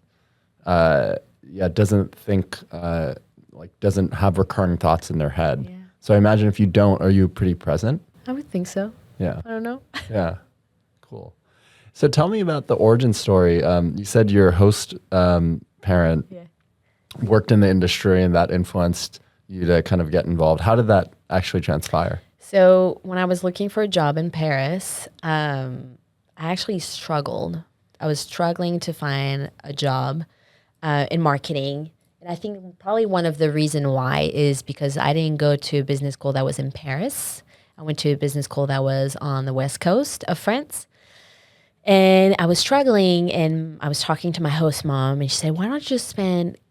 think, doesn't have recurring thoughts in their head. Yeah. So I imagine if you don't, are you pretty present? I would think so. Yeah. I don't know. Yeah. Cool. So tell me about the origin story. You said your host parent Yeah. worked in the industry and that influenced you to kind of get involved. How did that actually transpire? So when I was looking for a job in Paris, I actually struggled. I was struggling to find a job in marketing. And I think probably one of the reason why is because I didn't go to a business school that was in Paris. I went to a business school that was on the west coast of France. And I was struggling, and I was talking to my host mom, and she said, why don't you just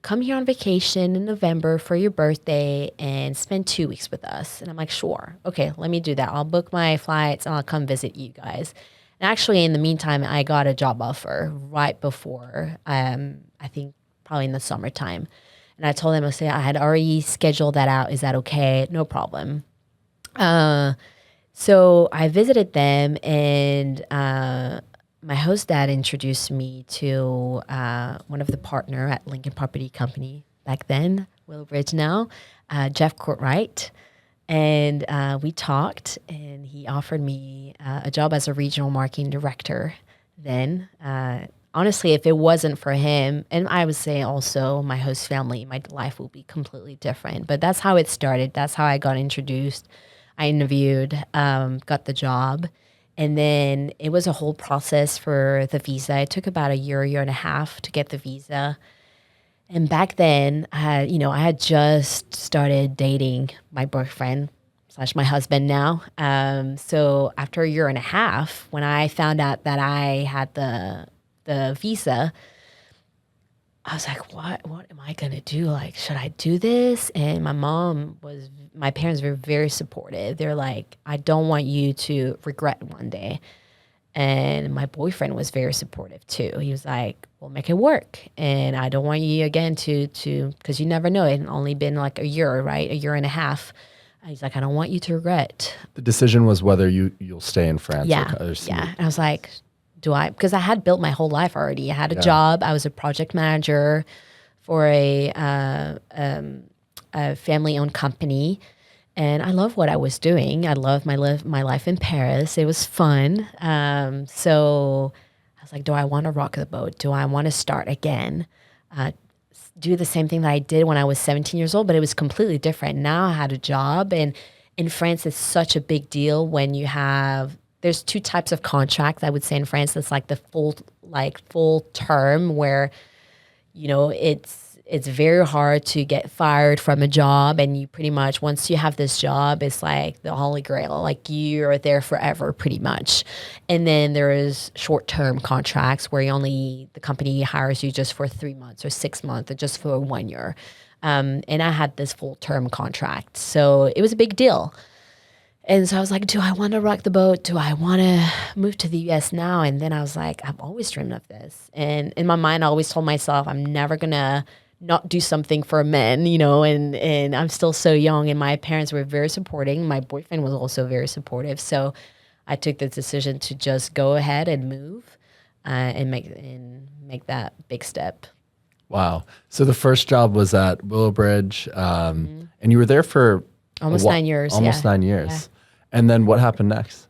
come here on vacation in November for your birthday and spend 2 weeks with us? And I'm like, sure. Okay, let me do that. I'll book my flights and I'll come visit you guys. And actually, in the meantime, I got a job offer right before, I think probably in the summertime. And I told them, I said, I had already scheduled that out. Is that okay? No problem. So I visited them, and my host dad introduced me to one of the partner at Lincoln Property Company back then, Willowbridge now, Jeff Courtwright. And we talked, and he offered me a job as a regional marketing director then. Honestly, if it wasn't for him, and I would say also my host family, my life would be completely different. But that's how it started. That's how I got introduced. I interviewed, got the job. And then it was a whole process for the visa. It took about a year and a half to get the visa. And back then, I had just started dating my boyfriend / my husband now. So after a year and a half, when I found out that I had the visa, I was like, what am I going to do? Like, should I do this? And my parents were very supportive. They're like, I don't want you to regret one day. And my boyfriend was very supportive too. He was like, we'll make it work. And I don't want you again to, because you never know. It had only been like a year, right? A year and a half. He's like, I don't want you to regret. The decision was whether you'll stay in France. Yeah. And I was like, because I had built my whole life already. I had a job. I was a project manager for a family-owned company. And I love what I was doing. I loved my life in Paris. It was fun. So I was like, do I want to rock the boat? Do I want to start again? Do the same thing that I did when I was 17 years old, but it was completely different. Now I had a job. And in France, it's such a big deal when there's two types of contracts, I would say, in France. That's like the full term where, it's very hard to get fired from a job. And you pretty much, once you have this job, it's like the holy grail. Like you're there forever pretty much. And then there is short-term contracts where the company hires you just for 3 months or 6 months or just for 1 year. And I had this full-term contract. So it was a big deal. And so I was like, do I want to rock the boat? Do I want to move to the US now? And then I was like, I've always dreamed of this. And in my mind, I always told myself, I'm never going to not do something for men, and I'm still so young, and my parents were very supporting. My boyfriend was also very supportive. So I took the decision to just go ahead and move and make that big step. Wow. So the first job was at Willowbridge, and you were there for almost 9 years. Almost 9 years. Yeah. And then what happened next?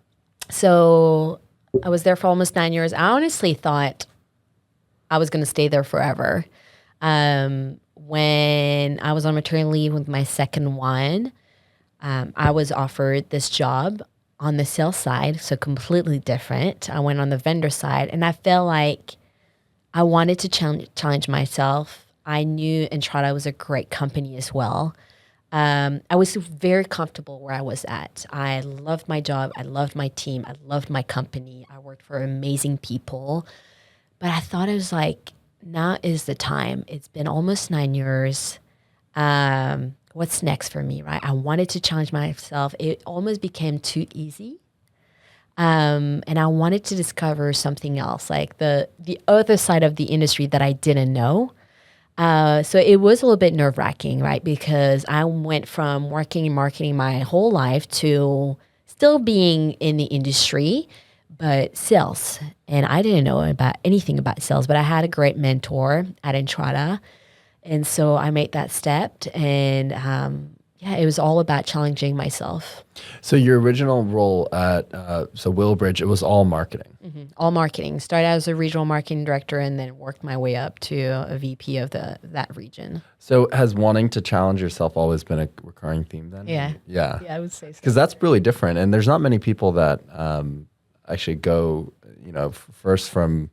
So I was there for almost 9 years. I honestly thought I was going to stay there forever. When I was on maternity leave with my second one, I was offered this job on the sales side, so completely different. I went on the vendor side, and I felt like I wanted to challenge myself. I knew Entrada was a great company as well. I was very comfortable where I was at. I loved my job. I loved my team. I loved my company. I worked for amazing people. But I thought it was like, now is the time. It's been almost 9 years. What's next for me, right? I wanted to challenge myself. It almost became too easy. And I wanted to discover something else, like the other side of the industry that I didn't know. So it was a little bit nerve wracking, right? Because I went from working in marketing my whole life to still being in the industry, but sales. And I didn't know about anything about sales, but I had a great mentor at Entrada. And so I made that step. And yeah, it was all about challenging myself. So your original role at Willowbridge, it was all marketing. All marketing. Started out as a regional marketing director and then worked my way up to a VP of that region. So has wanting to challenge yourself always been a recurring theme then? Yeah. Yeah. Yeah, I would say so. Because that's really different. And there's not many people that actually go, first from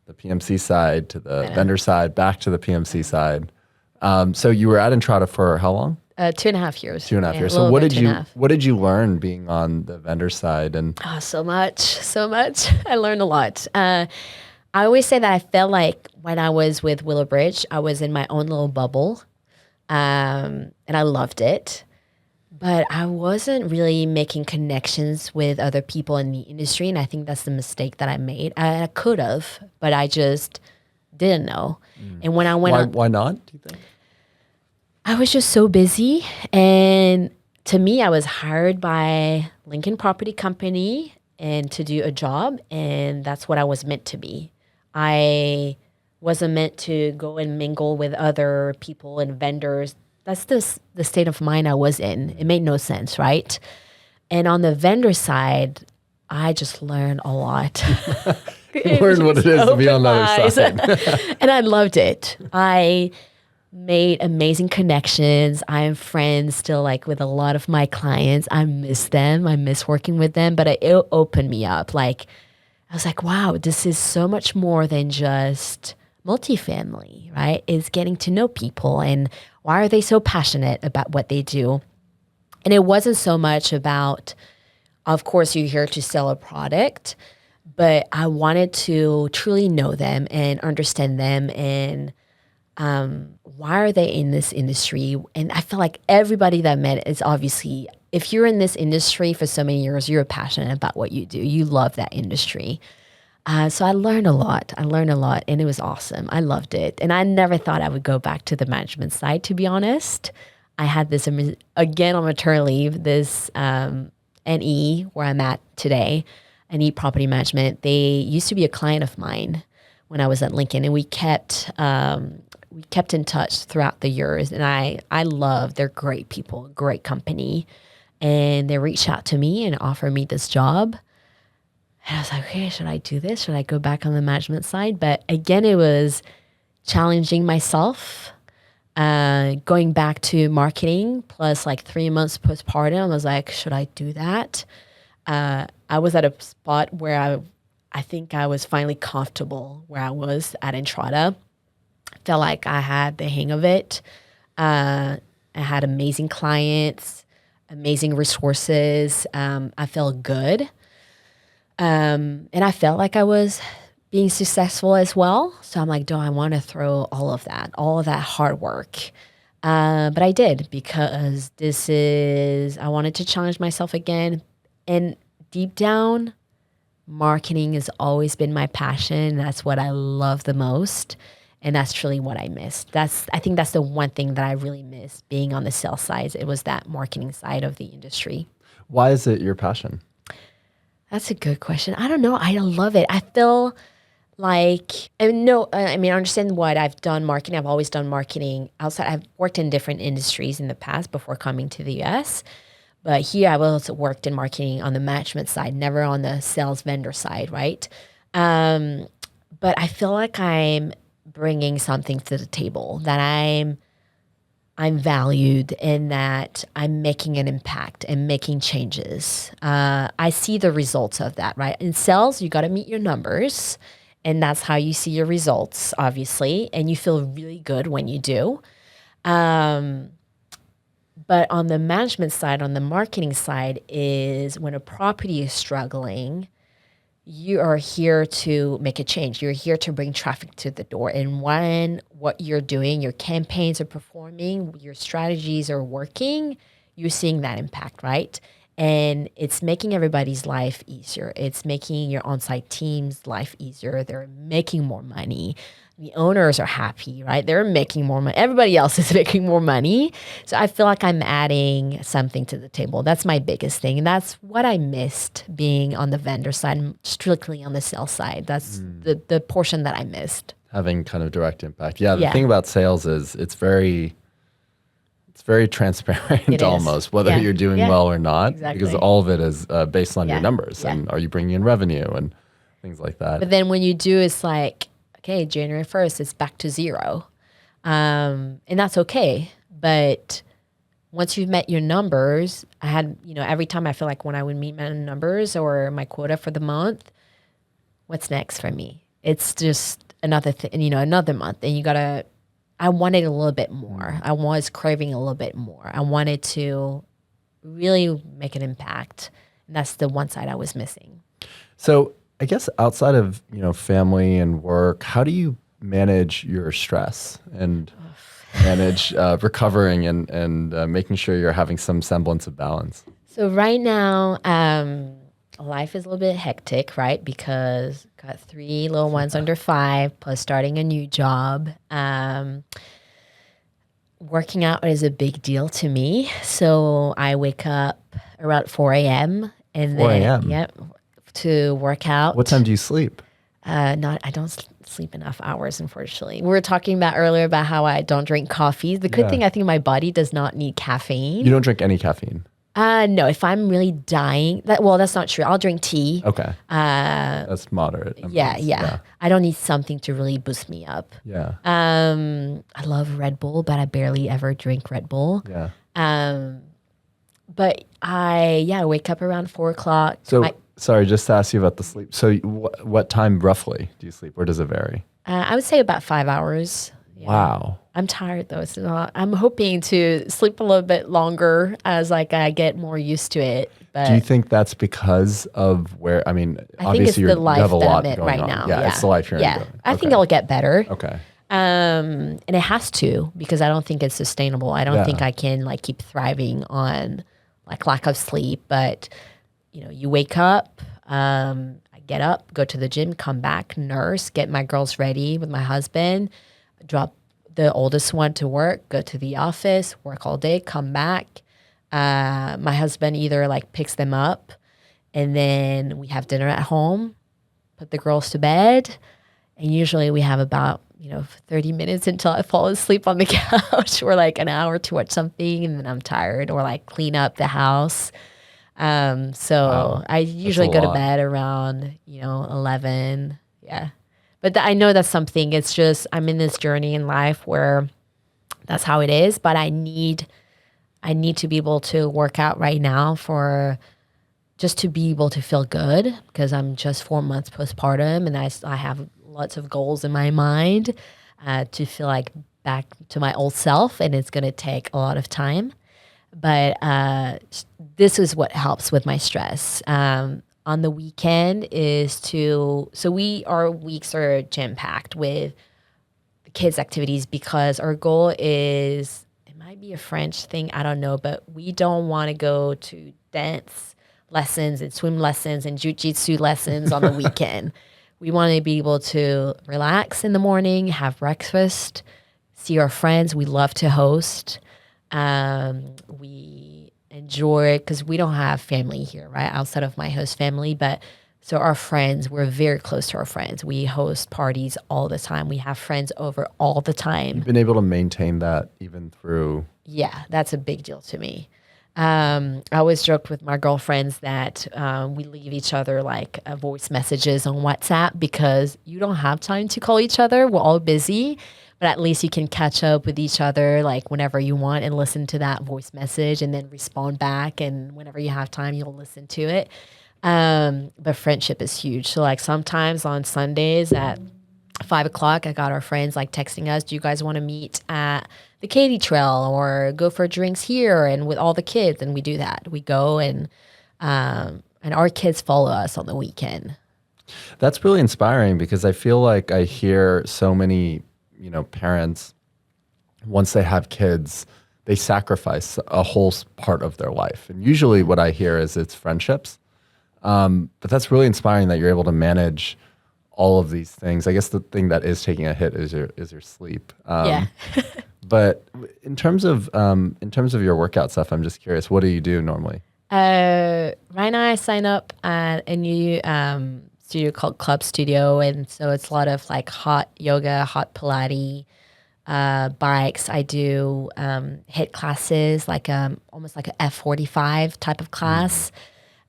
the PMC side to the vendor side, back to the PMC side. So you were at Entrada for how long? 2.5 years. 2.5 years. So what did you learn being on the vendor side? And oh, so much. I learned a lot. I always say that I felt like when I was with Willowbridge, I was in my own little bubble, and I loved it. But I wasn't really making connections with other people in the industry, and I think that's the mistake that I made. I could have, but I just didn't know. And when I went, why not? Do you think? I was just so busy, and to me, I was hired by Lincoln Property Company and to do a job, and that's what I was meant to be. I wasn't meant to go and mingle with other people and vendors. That's the state of mind I was in. It made no sense, right? And on the vendor side, I just learned a lot. You learned what it is to be on the other side. And I loved it. I made amazing connections. I'm friends still with a lot of my clients. I miss them. I miss working with them, but it opened me up. I was like, wow, this is so much more than just multifamily, right? It's getting to know people and why are they so passionate about what they do? And it wasn't so much about, of course, you're here to sell a product, but I wanted to truly know them and understand them and why are they in this industry? And I feel like everybody that I met is obviously, if you're in this industry for so many years, you're passionate about what you do. You love that industry. So I learned a lot. And it was awesome. I loved it. And I never thought I would go back to the management side, to be honest. I had this, again, on maternity leave, this NE, where I'm at today, NE Property Management. They used to be a client of mine when I was at Lincoln, and we kept in touch throughout the years. And I love, they're great people, great company. And they reached out to me and offered me this job. And I was like, okay, should I do this? Should I go back on the management side? But again, it was challenging myself, going back to marketing plus 3 months postpartum. I was like, should I do that? I was at a spot where I think I was finally comfortable where I was at Entrada. Felt like I had the hang of it. I had amazing clients, amazing resources. I felt good. And I felt like I was being successful as well. So I'm like, do I want to throw all of that hard work? But I did because I wanted to challenge myself again. And deep down, marketing has always been my passion. That's what I love the most. And that's truly what I missed. I think that's the one thing that I really missed being on the sales side. It was that marketing side of the industry. Why is it your passion? That's a good question. I don't know. I love it. I feel like, I understand what I've done marketing. I've always done marketing outside. I've worked in different industries in the past before coming to the US. But here I've also worked in marketing on the management side, never on the sales vendor side, right? But I feel like I'm bringing something to the table, that I'm valued and that I'm making an impact and making changes. I see the results of that, right? In sales, you got to meet your numbers, and that's how you see your results, obviously, and you feel really good when you do. But on the management side, on the marketing side, is when a property is struggling, you are here to make a change. You're here to bring traffic to the door. And when what you're doing, your campaigns are performing, your strategies are working, you're seeing that impact, right? And it's making everybody's life easier. It's making your on-site team's life easier. They're making more money. The owners are happy, right? They're making more money. Everybody else is making more money. So I feel like I'm adding something to the table. That's my biggest thing. And that's what I missed being on the vendor side, strictly on the sales side. That's the portion that I missed. Having kind of direct impact. Yeah, the thing about sales is it's very transparent almost, whether you're doing well or not, because all of it is based on your numbers and are you bringing in revenue and things like that. But then when you do, it's like, okay, January 1st, it's back to zero. And that's okay. But once you've met your numbers, I had, every time I feel like when I would meet my numbers or my quota for the month, what's next for me? It's just another another month. And I wanted a little bit more. I was craving a little bit more. I wanted to really make an impact. And that's the one side I was missing. So I guess outside of, family and work, how do you manage your stress and manage recovering and making sure you're having some semblance of balance? So right now, life is a little bit hectic, right? Because got 3 little ones under 5, plus starting a new job. Working out is a big deal to me. So I wake up around 4 a.m. and 4 a.m.? Yep, to work out. What time do you sleep? I don't sleep enough hours, unfortunately. We were talking about earlier about how I don't drink coffee. The good thing, I think my body does not need caffeine. You don't drink any caffeine? No, if I'm really dying, that's not true. I'll drink tea. Okay. That's moderate. Yeah. I don't need something to really boost me up. Yeah. I love Red Bull, but I barely ever drink Red Bull. Yeah. But I wake up around 4 o'clock. So, sorry, just to ask you about the sleep. So what time roughly do you sleep, or does it vary? I would say about 5 hours. Yeah. Wow. I'm tired though. I'm hoping to sleep a little bit longer as I get more used to it. But do you think that's because of where, obviously you have a lot going right on. now. Yeah, it's the life you're enjoying. I think it'll get better. Okay. And it has to, because I don't think it's sustainable. I don't think I can keep thriving on lack of sleep. But you wake up, I get up, go to the gym, come back, nurse, get my girls ready with my husband, drop the oldest one to work, go to the office, work all day, come back. My husband either picks them up, and then we have dinner at home, put the girls to bed, and usually we have about 30 minutes until I fall asleep on the couch, or an hour to watch something, and then I'm tired, or clean up the house. So I usually go to bed around 11. Yeah. But I know that's something. It's just I'm in this journey in life where that's how it is. But I need to be able to work out right now just to be able to feel good, because I'm just 4 months postpartum, and I have lots of goals in my mind to feel back to my old self, and it's going to take a lot of time. But this is what helps with my stress. On the weekend so our weeks are jam-packed with kids' activities, because our goal is, it might be a French thing, I don't know, but we don't want to go to dance lessons and swim lessons and jiu-jitsu lessons on the weekend. We want to be able to relax in the morning, have breakfast, see our friends. We love to host. We enjoy, because we don't have family here, right, outside of my host family. But so our friends, we're very close to our friends. We host parties all the time. We have friends over all the time. You've been able to maintain that even through. Yeah, that's a big deal to me. I always joked with my girlfriends that we leave each other voice messages on WhatsApp, because you don't have time to call each other. We're all busy. But at least you can catch up with each other whenever you want, and listen to that voice message and then respond back. And whenever you have time, you'll listen to it. But friendship is huge. So sometimes on Sundays at 5 o'clock, I got our friends texting us, do you guys want to meet at the Katy Trail or go for drinks here and with all the kids? And we do that. We go and our kids follow us on the weekend. That's really inspiring, because I feel like I hear so many parents, once they have kids, they sacrifice a whole part of their life. And usually what I hear is it's friendships. But that's really inspiring that you're able to manage all of these things. I guess the thing that is taking a hit is your sleep. Yeah. But in terms of your workout stuff, I'm just curious, what do you do normally? Right now I sign up at a new studio called Club Studio, and so it's a lot of like hot yoga, hot Pilates, bikes. I do HIIT classes, like almost like a F45 type of class.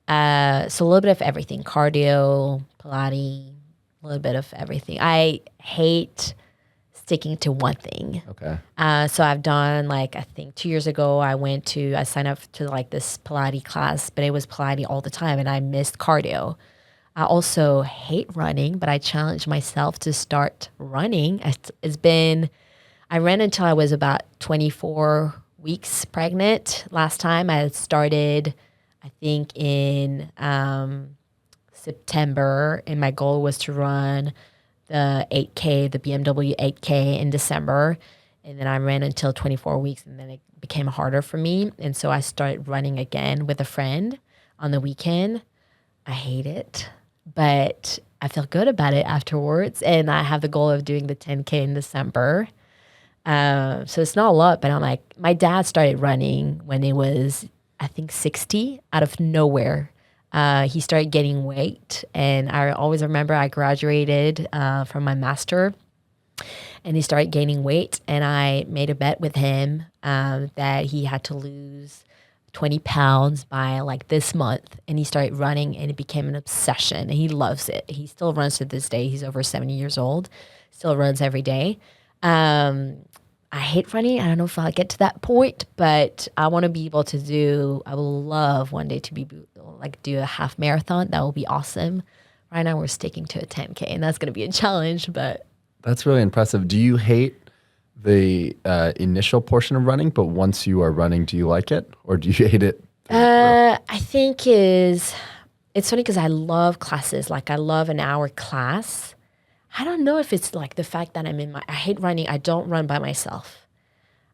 So a little bit of everything: cardio, Pilates, a little bit of everything. I hate sticking to one thing. Okay. So I've done, like, I think 2 years ago, I signed up to like this Pilates class, but it was Pilates all the time and I missed cardio. I also hate running, but I challenged myself to start running. I ran until I was about 24 weeks pregnant. Last time I started, I think in September, and my goal was to run the 8K, the BMW 8K in December. And then I ran until 24 weeks, and then it became harder for me. And so I started running again with a friend on the weekend. I hate it, but I feel good about it afterwards. And I have the goal of doing the 10K in December. So it's not a lot, but I'm like, my dad started running when it was, I think, 60 out of nowhere. He started gaining weight, and I always remember I graduated from my master, and he started gaining weight, and I made a bet with him that he had to lose 20 pounds by like this month, and he started running, and it became an obsession, and he loves it. He still runs to this day. He's over 70 years old, still runs every day. I hate running. I don't know if I'll get to that point, but I want to be able to I would love one day to do a half marathon. That will be awesome. Right now we're sticking to a 10K, and that's going to be a challenge, but. That's really impressive. Do you hate the initial portion of running, but once you are running, do you like it, or do you hate it? I think it's funny because I love classes. Like, I love an hour class. I don't know if it's like the fact that I hate running. I don't run by myself.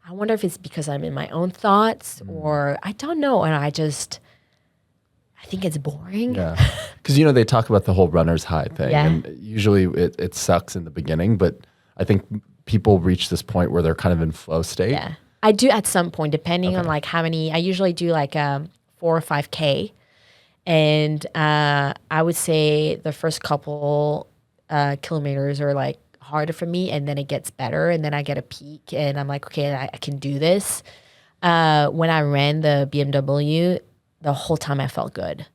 I wonder if it's because I'm in my own thoughts, or I don't know. And I think it's boring. Yeah. Because, they talk about the whole runner's high thing. Yeah. And usually it sucks in the beginning, but I think people reach this point where they're kind of in flow state. Yeah. I do at some point, depending on like how many, I usually do like 4 or 5K. And I would say the first couple kilometers are like harder for me, and then it gets better, and then I get a peak, and I'm like, okay, I can do this. When I ran the BMW, the whole time I felt good.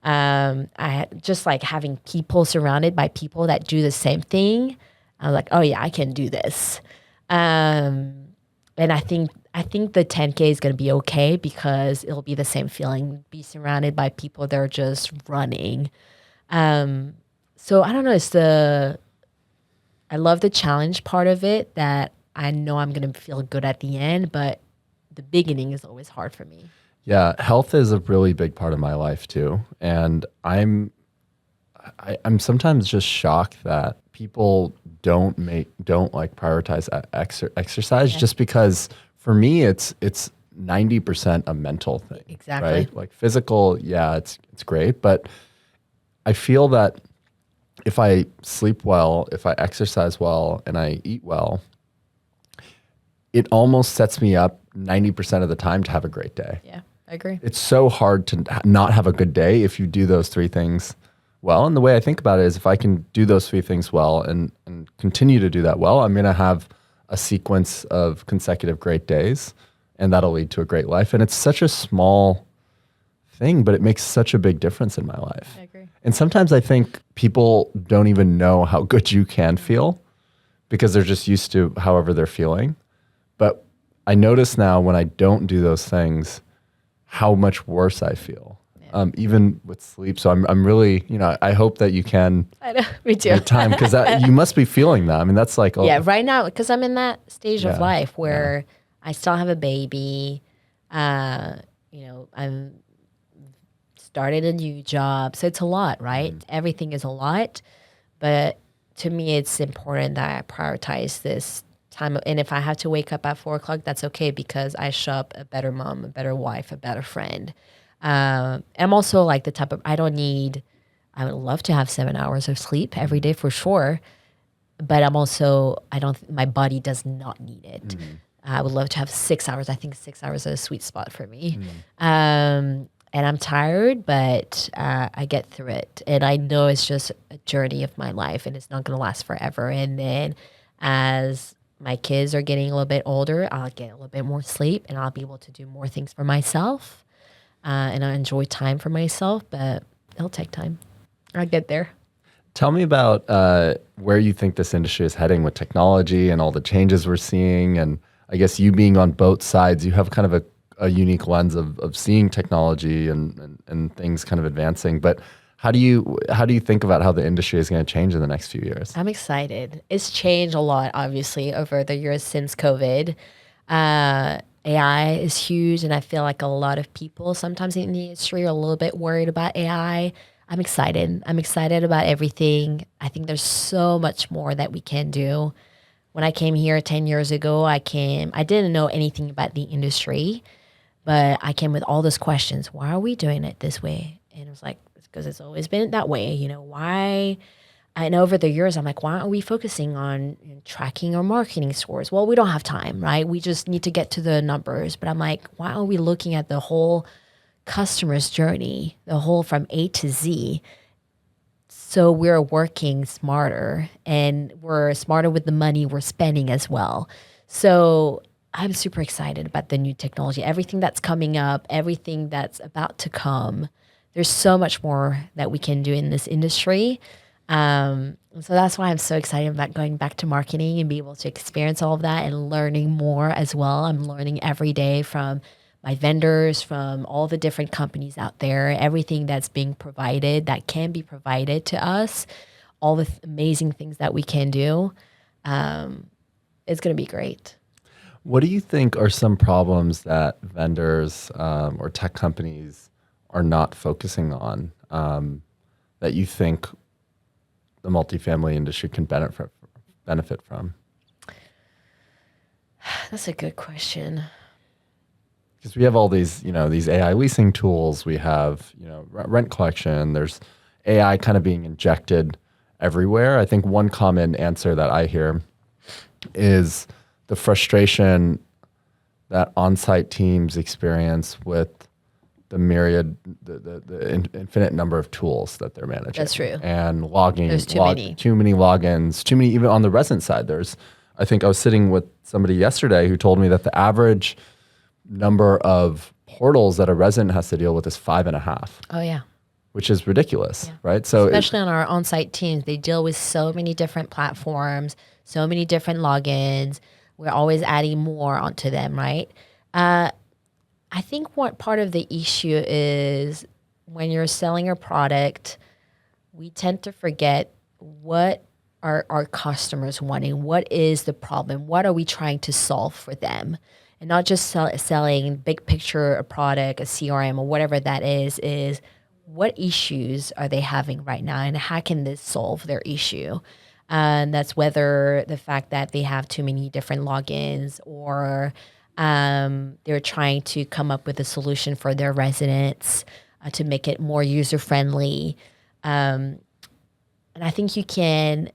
I had just like having people surrounded by people that do the same thing. I was like, oh yeah, I can do this. And I think the 10K is going to be okay because it'll be the same feeling, be surrounded by people that are just running. So I don't know. I love the challenge part of it, that I know I'm going to feel good at the end, but the beginning is always hard for me. Yeah, health is a really big part of my life too, and I'm sometimes just shocked that people don't like prioritize exercise, just because for me it's 90% a mental thing. Exactly. Right? Like physical, yeah, it's great, but I feel that if I sleep well, if I exercise well, and I eat well, it almost sets me up 90% of the time to have a great day. Yeah, I agree. It's so hard to not have a good day if you do those three things well. And the way I think about it is, if I can do those three things well and continue to do that well, I'm going to have a sequence of consecutive great days, and that'll lead to a great life. And it's such a small thing, but it makes such a big difference in my life. I agree. And sometimes I think people don't even know how good you can feel because they're just used to however they're feeling. But I notice now when I don't do those things, how much worse I feel, even with sleep. So I'm really, I hope that you can. I know, me too. Make time, because you must be feeling that. I mean, that's like. Yeah, right now, because I'm in that stage of life where I still have a baby. I'm started a new job. So it's a lot, right? Everything is a lot. But to me, it's important that I prioritize this time. And if I have to wake up at 4 o'clock, that's okay because I show up a better mom, a better wife, a better friend. I'm also like the type of, I would love to have 7 hours of sleep every day for sure. But my body does not need it. I would love to have 6 hours. I think 6 hours is a sweet spot for me. And I'm tired, but I get through it. And I know it's just a journey of my life and it's not going to last forever. And then as my kids are getting a little bit older, I'll get a little bit more sleep and I'll be able to do more things for myself. And I enjoy time for myself, but it'll take time. I'll get there. Tell me about where you think this industry is heading with technology and all the changes we're seeing. And I guess you being on both sides, you have kind of a unique lens of seeing technology and things kind of advancing. But how do you think about how the industry is going to change in the next few years? I'm excited. It's changed a lot, obviously, over the years since COVID. AI is huge, and I feel like a lot of people sometimes in the industry are a little bit worried about AI. I'm excited. I'm excited about everything. I think there's so much more that we can do. When I came here 10 years ago, I didn't know anything about the industry, but I came with all those questions. Why are we doing it this way? And it was like, it's because it's always been that way. Why? And over the years, I'm like, why aren't we focusing on tracking our marketing scores? Well, we don't have time, right? We just need to get to the numbers. But I'm like, why aren't we looking at the whole customer's journey, the whole from A to Z? So we're working smarter and we're smarter with the money we're spending as well. So I'm super excited about the new technology, everything that's coming up, everything that's about to come. There's so much more that we can do in this industry. So that's why I'm so excited about going back to marketing and be able to experience all of that and learning more as well. I'm learning every day from my vendors, from all the different companies out there, everything that's being provided, that can be provided to us, all the amazing things that we can do. It's going to be great. What do you think are some problems that vendors or tech companies are not focusing on that you think the multifamily industry can benefit from? That's a good question. Because we have all these, these AI leasing tools. We have, rent collection. There's AI kind of being injected everywhere. I think one common answer that I hear is the frustration that on-site teams experience with the myriad, the infinite number of tools that they're managing. That's true. And logging. There's too many. Too many logins. Too many, even on the resident side. I think I was sitting with somebody yesterday who told me that the average number of portals that a resident has to deal with is 5.5. Oh, yeah. Which is ridiculous, right? So especially on our on-site teams, they deal with so many different platforms, so many different logins. We're always adding more onto them, right? I think what part of the issue is when you're selling a product, we tend to forget what are our customers wanting. What is the problem? What are we trying to solve for them? And not just selling big picture, a product, a CRM, or whatever that is what issues are they having right now and how can this solve their issue? And that's whether the fact that they have too many different logins or they're trying to come up with a solution for their residents to make it more user-friendly. And I think you can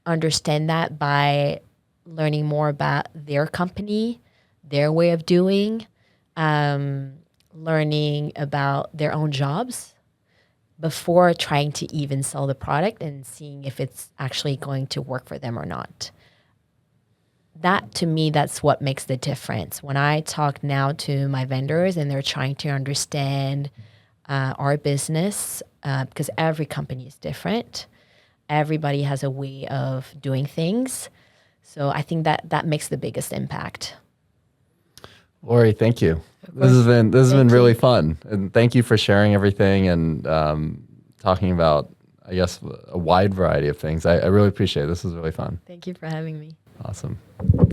understand that by learning more about their company, their way of doing, learning about their own jobs before trying to even sell the product and seeing if it's actually going to work for them or not. That, to me, that's what makes the difference. When I talk now to my vendors and they're trying to understand our business, because every company is different. Everybody has a way of doing things. So I think that makes the biggest impact. Laurie, thank you. This has been really fun, and thank you for sharing everything and talking about, I guess, a wide variety of things. I really appreciate it. This was really fun. Thank you for having me. Awesome.